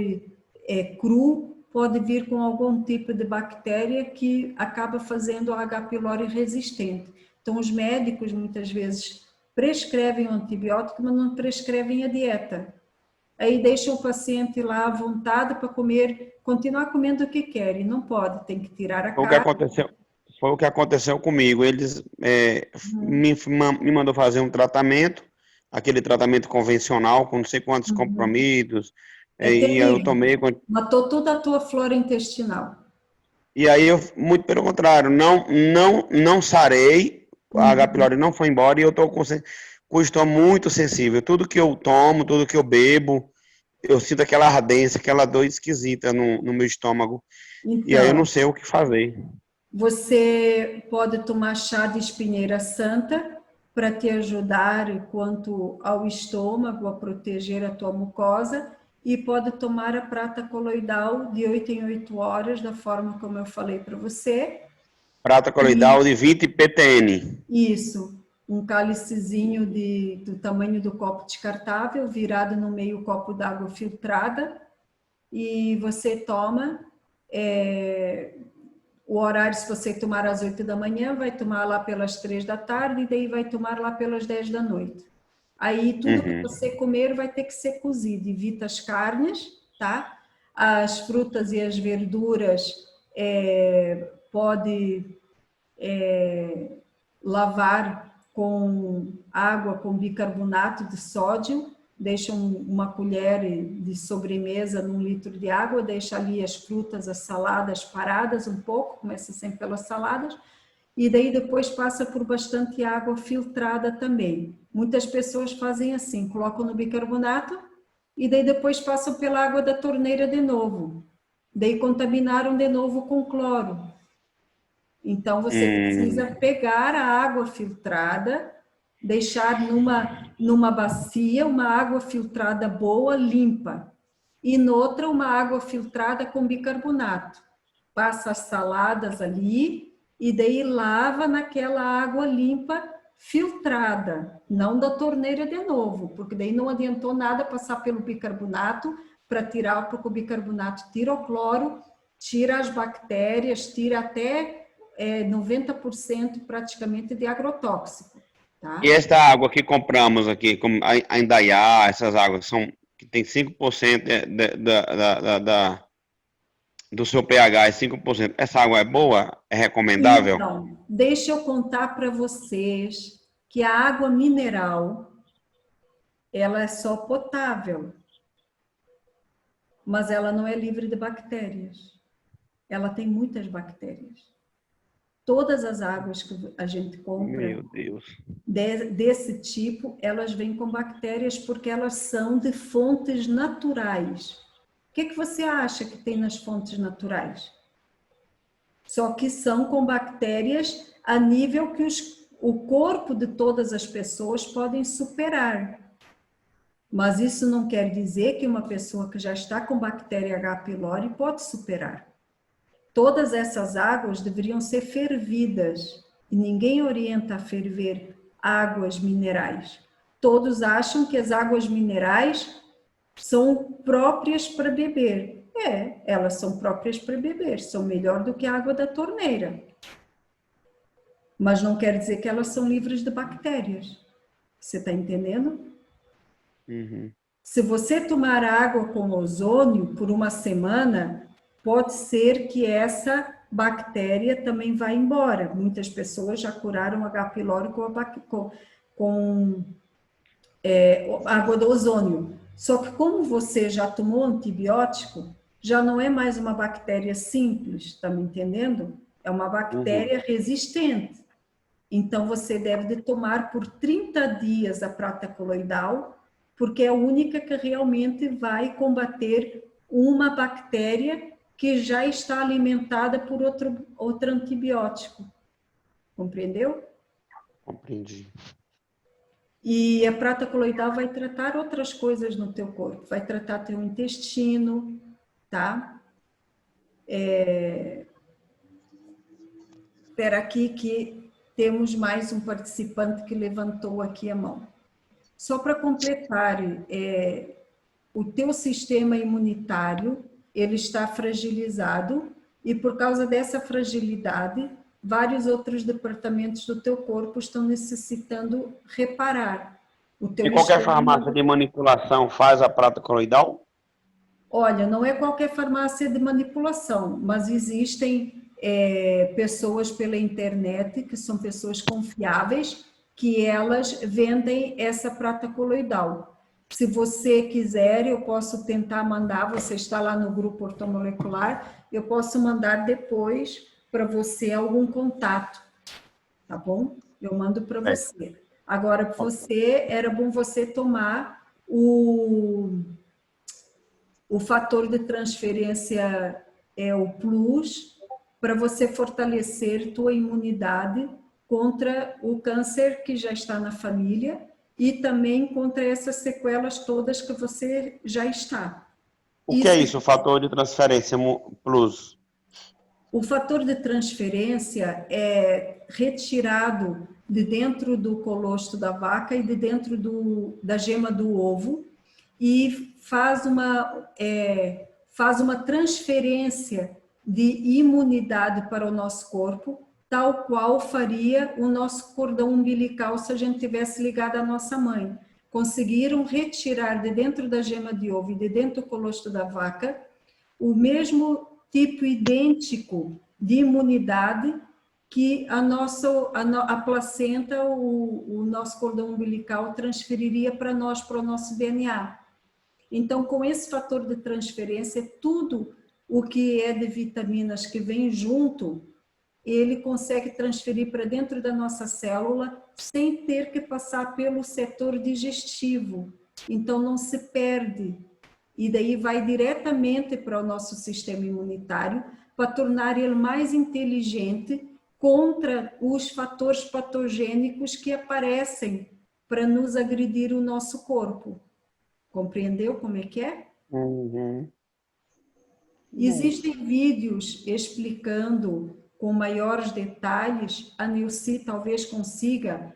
cru pode vir com algum tipo de bactéria que acaba fazendo a H. pylori resistente. Então, os médicos muitas vezes prescrevem o antibiótico, mas não prescrevem a dieta. Aí deixa o paciente lá à vontade para comer, continuar comendo o que quer, e não pode, tem que tirar a carne. Foi o que aconteceu comigo. Eles me mandou fazer um tratamento, aquele tratamento convencional, com não sei quantos comprimidos, e eu tomei. Matou toda a tua flora intestinal. E aí, muito pelo contrário, não sarei, a H. pylori não foi embora, e eu estou com o estômago muito sensível. Tudo que eu tomo, tudo que eu bebo, eu sinto aquela ardência, aquela dor esquisita no meu estômago. Então, e aí eu não sei o que fazer. Você pode tomar chá de espinheira santa para te ajudar quanto ao estômago, a proteger a tua mucosa, e pode tomar a prata coloidal de 8 em 8 horas, da forma como eu falei para você. Prata coloidal de 20 ppm. Isso, um cálicezinho do tamanho do copo descartável, virado no meio copo d'água filtrada, e você toma. O horário, se você tomar às 8 da manhã, vai tomar lá pelas 3 da tarde, e daí vai tomar lá pelas 10 da noite. Aí tudo que você comer vai ter que ser cozido, evita as carnes, tá? As frutas e as verduras pode lavar com água com bicarbonato de sódio, deixa uma colher de sobremesa num litro de água, deixa ali as frutas, as saladas paradas um pouco, começa sempre pelas saladas, e daí depois passa por bastante água filtrada também. Muitas pessoas fazem assim, colocam no bicarbonato e daí depois passam pela água da torneira de novo. Daí contaminaram de novo com cloro. Então você precisa pegar a água filtrada, deixar numa bacia uma água filtrada boa, limpa, e noutra uma água filtrada com bicarbonato. Passa as saladas ali e daí lava naquela água limpa filtrada, não da torneira de novo, porque daí não adiantou nada passar pelo bicarbonato para tirar, porque o bicarbonato tira o cloro, tira as bactérias, tira até 90% praticamente de agrotóxico. Tá? E esta água que compramos aqui, como a Indaiá, essas águas são que tem 5% do seu pH, é 5%. Essa água é boa? É recomendável? Então, deixa eu contar para vocês que a água mineral, ela é só potável, mas ela não é livre de bactérias. Ela tem muitas bactérias. Todas as águas que a gente compra, meu Deus, desse tipo, elas vêm com bactérias porque elas são de fontes naturais. O que você acha que tem nas fontes naturais? Só que são com bactérias a nível que o corpo de todas as pessoas podem superar. Mas isso não quer dizer que uma pessoa que já está com bactéria H. pylori pode superar. Todas essas águas deveriam ser fervidas e ninguém orienta a ferver águas minerais. Todos acham que as águas minerais são próprias para beber. Elas são próprias para beber, são melhor do que a água da torneira. Mas não quer dizer que elas são livres de bactérias. Você está entendendo? Uhum. Se você tomar água com ozônio por uma semana, pode ser que essa bactéria também vá embora. Muitas pessoas já curaram H. pylori com água do ozônio. Só que como você já tomou antibiótico, já não é mais uma bactéria simples, está me entendendo? É uma bactéria resistente. Então você deve de tomar por 30 dias a prata coloidal, porque é a única que realmente vai combater uma bactéria que já está alimentada por outro antibiótico. Compreendeu? Compreendi. E a prata coloidal vai tratar outras coisas no teu corpo. Vai tratar teu intestino, tá? Espera aqui que temos mais um participante que levantou aqui a mão. Só para completar, o teu sistema imunitário, ele está fragilizado e por causa dessa fragilidade, vários outros departamentos do teu corpo estão necessitando reparar. E qualquer farmácia de manipulação faz a prata coloidal? Olha, não é qualquer farmácia de manipulação, mas existem pessoas pela internet, que são pessoas confiáveis, que elas vendem essa prata coloidal. Se você quiser, eu posso tentar mandar, você está lá no grupo ortomolecular, eu posso mandar depois para você algum contato, tá bom? Eu mando para você. Agora, era bom você tomar o fator de transferência, o Plus, para você fortalecer tua imunidade contra o câncer que já está na família e também contra essas sequelas todas que você já está. O que é isso, o fator de transferência Plus? O fator de transferência é retirado de dentro do colostro da vaca e de dentro da gema do ovo e faz uma transferência de imunidade para o nosso corpo, tal qual faria o nosso cordão umbilical se a gente tivesse ligado à nossa mãe. Conseguiram retirar de dentro da gema de ovo e de dentro do colostro da vaca o mesmo tipo idêntico de imunidade que a placenta, o nosso cordão umbilical transferiria para nós, para o nosso DNA. Então, com esse fator de transferência, tudo o que é de vitaminas que vem junto, ele consegue transferir para dentro da nossa célula sem ter que passar pelo setor digestivo. Então, não se perde. E daí vai diretamente para o nosso sistema imunitário para tornar ele mais inteligente contra os fatores patogênicos que aparecem para nos agredir o nosso corpo. Compreendeu como é que é? Uhum. Existem vídeos explicando com maiores detalhes. A Nilce talvez consiga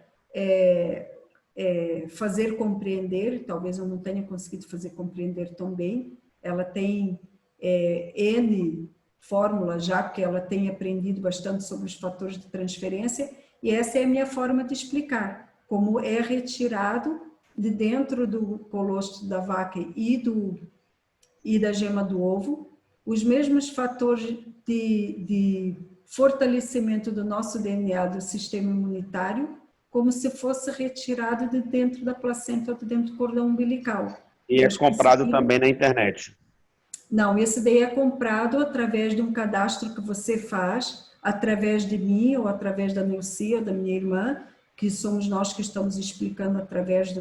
fazer compreender, talvez eu não tenha conseguido fazer compreender tão bem. Ela tem N fórmulas já, porque ela tem aprendido bastante sobre os fatores de transferência, e essa é a minha forma de explicar, como é retirado de dentro do colostro da vaca e da gema do ovo, os mesmos fatores de fortalecimento do nosso DNA, do sistema imunitário, como se fosse retirado de dentro da placenta ou de dentro do cordão umbilical. E é comprado também na internet? Não, esse daí é comprado através de um cadastro que você faz, através de mim, ou através da Nilce, ou da minha irmã, que somos nós que estamos explicando através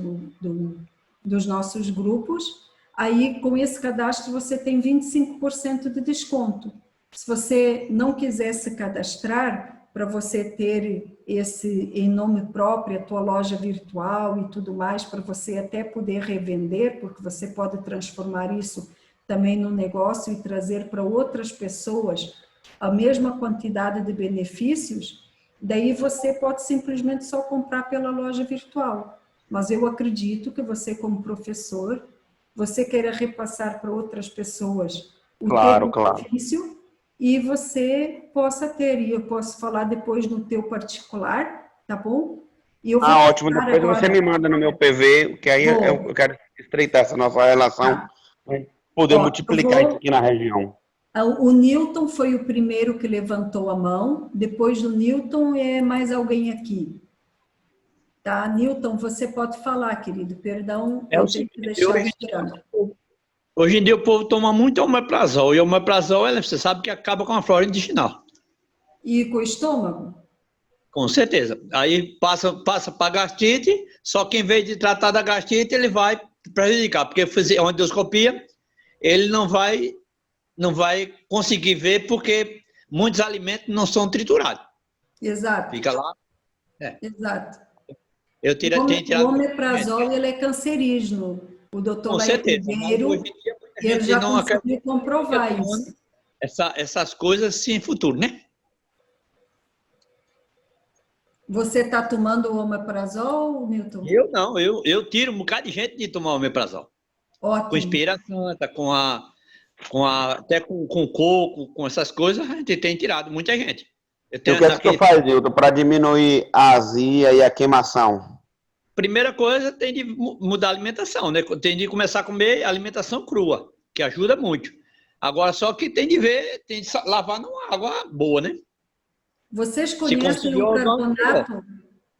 dos nossos grupos. Aí, com esse cadastro, você tem 25% de desconto. Se você não quiser se cadastrar, para você ter esse em nome próprio, a tua loja virtual e tudo mais, para você até poder revender, porque você pode transformar isso também no negócio e trazer para outras pessoas a mesma quantidade de benefícios, daí você pode simplesmente só comprar pela loja virtual. Mas eu acredito que você, como professor, você queira repassar para outras pessoas o teu benefício e você possa ter. E eu posso falar depois no teu particular, tá bom? E eu vou ótimo. Depois agora, você me manda no meu PV, que aí eu quero estreitar essa nossa relação, poder multiplicar isso aqui na região. O Newton foi o primeiro que levantou a mão. Depois do Newton é mais alguém aqui. Tá, Newton, você pode falar, querido. Perdão, eu tenho que deixar esperando. Hoje em dia o povo toma muito omeprazol, e o omeprazol, você sabe que acaba com a flora intestinal. E com o estômago? Com certeza. Aí passa para gastite, só que em vez de tratar da gastite, ele vai prejudicar, porque fazer uma endoscopia, ele não vai conseguir ver, porque muitos alimentos não são triturados. Exato. Fica lá. Exato. O omeprazol, ele é cancerígeno. O doutor Ribeiro, ele já conseguiu comprovar isso. Essas coisas sim em futuro, né? Você está tomando o omeprazol, Newton? Eu não, eu tiro um bocado de gente de tomar omeprazol. Ótimo. Com Espírito Santo, até com coco, com essas coisas, a gente tem tirado muita gente. O que é que eu faço, Nilton, para diminuir a azia e a queimação? Primeira coisa, tem de mudar a alimentação, né? Tem de começar a comer alimentação crua, que ajuda muito. Agora, só que tem de lavar numa água boa, né? Vocês conhecem o carbonato?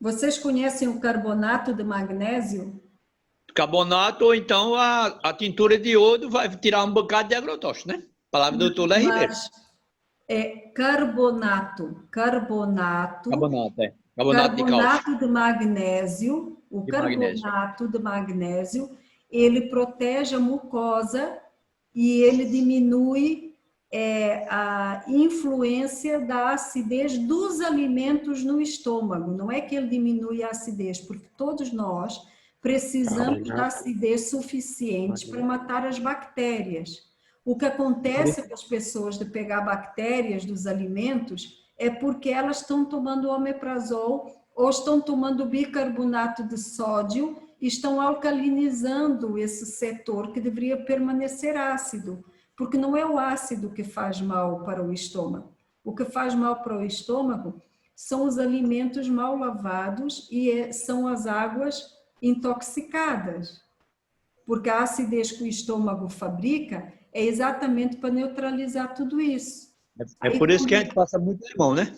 Vocês conhecem o carbonato de magnésio? Carbonato, ou então a tintura de iodo vai tirar um bocado de agrotóxico, né? Palavra do doutor Léo Ribeiro. É carbonato. Carbonato de cálcio. De magnésio. O carbonato de magnésio, ele protege a mucosa e ele diminui a influência da acidez dos alimentos no estômago. Não é que ele diminui a acidez, porque todos nós precisamos da acidez suficiente para matar as bactérias. O que acontece com as pessoas de pegar bactérias dos alimentos é porque elas estão tomando omeprazol ou estão tomando bicarbonato de sódio e estão alcalinizando esse setor que deveria permanecer ácido, porque não é o ácido que faz mal para o estômago. O que faz mal para o estômago são os alimentos mal lavados e são as águas intoxicadas, porque a acidez que o estômago fabrica é exatamente para neutralizar tudo isso. É por isso que a gente passa muito limão, né?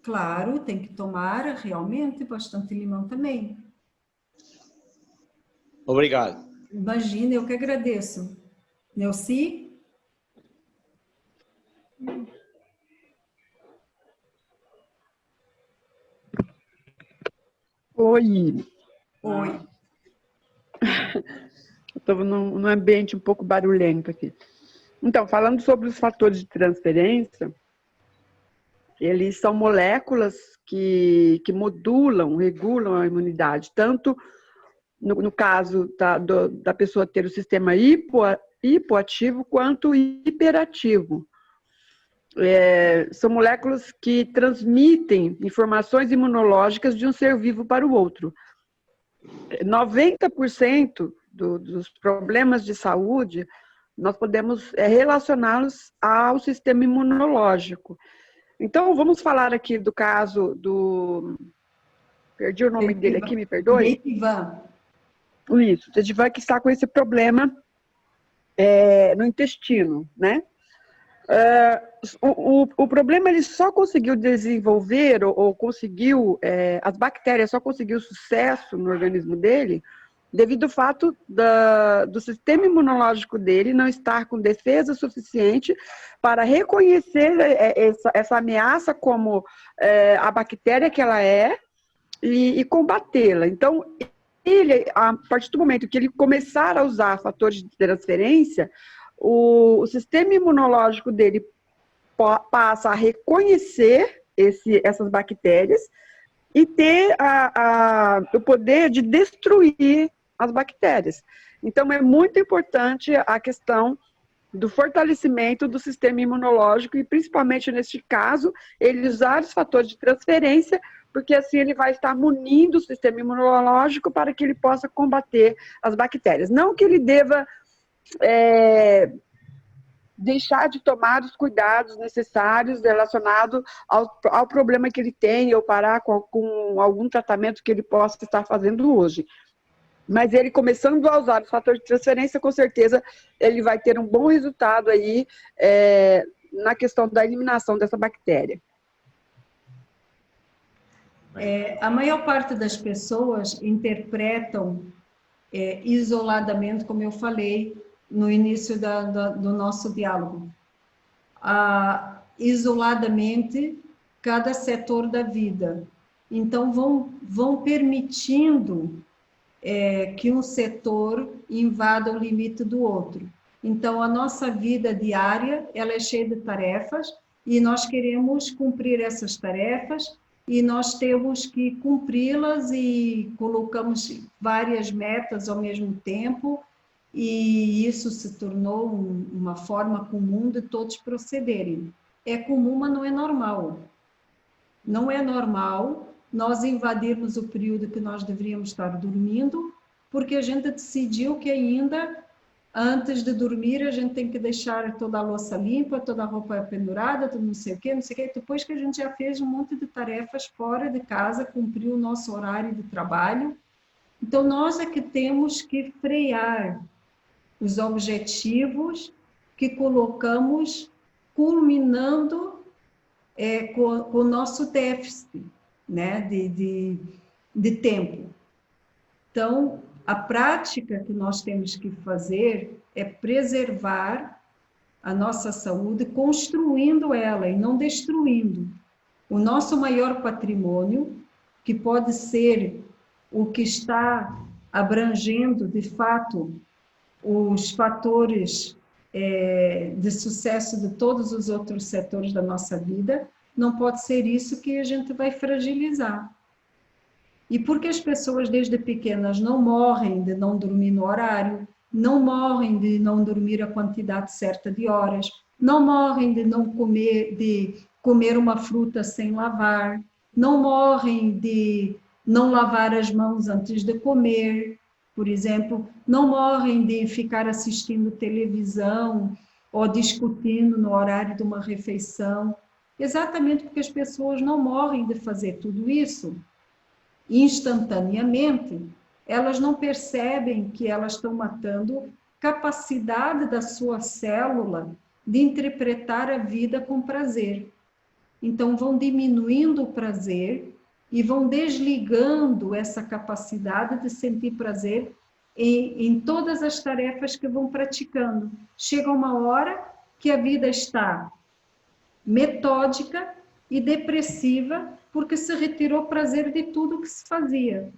Claro, tem que tomar realmente bastante limão também. Obrigado. Imagina, eu que agradeço. Neuci? Oi. Oi. Estou num ambiente um pouco barulhento aqui. Então, falando sobre os fatores de transferência, eles são moléculas que modulam, regulam a imunidade, tanto no caso da pessoa ter o sistema hipoativo quanto hiperativo. São moléculas que transmitem informações imunológicas de um ser vivo para o outro. 90% dos problemas de saúde, nós podemos relacioná-los ao sistema imunológico. Então, vamos falar aqui do caso do... Perdi o nome dele aqui, me perdoe? Zetivan. Isso, Zetivan, que está com esse problema no intestino, né? O problema ele só conseguiu desenvolver, ou conseguiu, as bactérias só conseguiu sucesso no organismo dele devido ao fato do sistema imunológico dele não estar com defesa suficiente para reconhecer essa ameaça como a bactéria que ela é e combatê-la. Então, ele, a partir do momento que ele começar a usar fatores de transferência, o sistema imunológico dele passa a reconhecer essas bactérias e ter o poder de destruir as bactérias. Então, é muito importante a questão do fortalecimento do sistema imunológico e, principalmente neste caso, ele usar os fatores de transferência, porque assim ele vai estar munindo o sistema imunológico para que ele possa combater as bactérias. Não que ele deva deixar de tomar os cuidados necessários relacionados ao problema que ele tem ou parar com algum tratamento que ele possa estar fazendo hoje. Mas ele começando a usar os fatores de transferência, com certeza ele vai ter um bom resultado aí na questão da eliminação dessa bactéria. A maior parte das pessoas interpretam isoladamente, como eu falei no início do nosso diálogo, isoladamente cada setor da vida. Então, vão permitindo que um setor invada o limite do outro. Então, a nossa vida diária, ela é cheia de tarefas e nós queremos cumprir essas tarefas e nós temos que cumpri-las e colocamos várias metas ao mesmo tempo e isso se tornou uma forma comum de todos procederem. É comum, mas não é normal. Não é normal nós invadirmos o período que nós deveríamos estar dormindo, porque a gente decidiu que ainda, antes de dormir, a gente tem que deixar toda a louça limpa, toda a roupa pendurada, tudo não sei o quê, depois que a gente já fez um monte de tarefas fora de casa, cumpriu o nosso horário de trabalho. Então, nós é que temos que frear os objetivos que colocamos, culminando com o nosso déficit, né, de tempo. Então, a prática que nós temos que fazer é preservar a nossa saúde, construindo ela e não destruindo. O nosso maior patrimônio, que pode ser o que está abrangendo, de fato, os fatores de sucesso de todos os outros setores da nossa vida, não pode ser isso que a gente vai fragilizar. E porque as pessoas desde pequenas não morrem de não dormir no horário, não morrem de não dormir a quantidade certa de horas, não morrem de comer uma fruta sem lavar, não morrem de não lavar as mãos antes de comer, por exemplo, não morrem de ficar assistindo televisão ou discutindo no horário de uma refeição, exatamente porque as pessoas não morrem de fazer tudo isso instantaneamente, elas não percebem que elas estão matando capacidade da sua célula de interpretar a vida com prazer. então vão diminuindo o prazer e vão desligando essa capacidade de sentir prazer em todas as tarefas que vão praticando. Chega uma hora que a vida está metódica e depressiva, porque se retirou prazer de tudo que se fazia.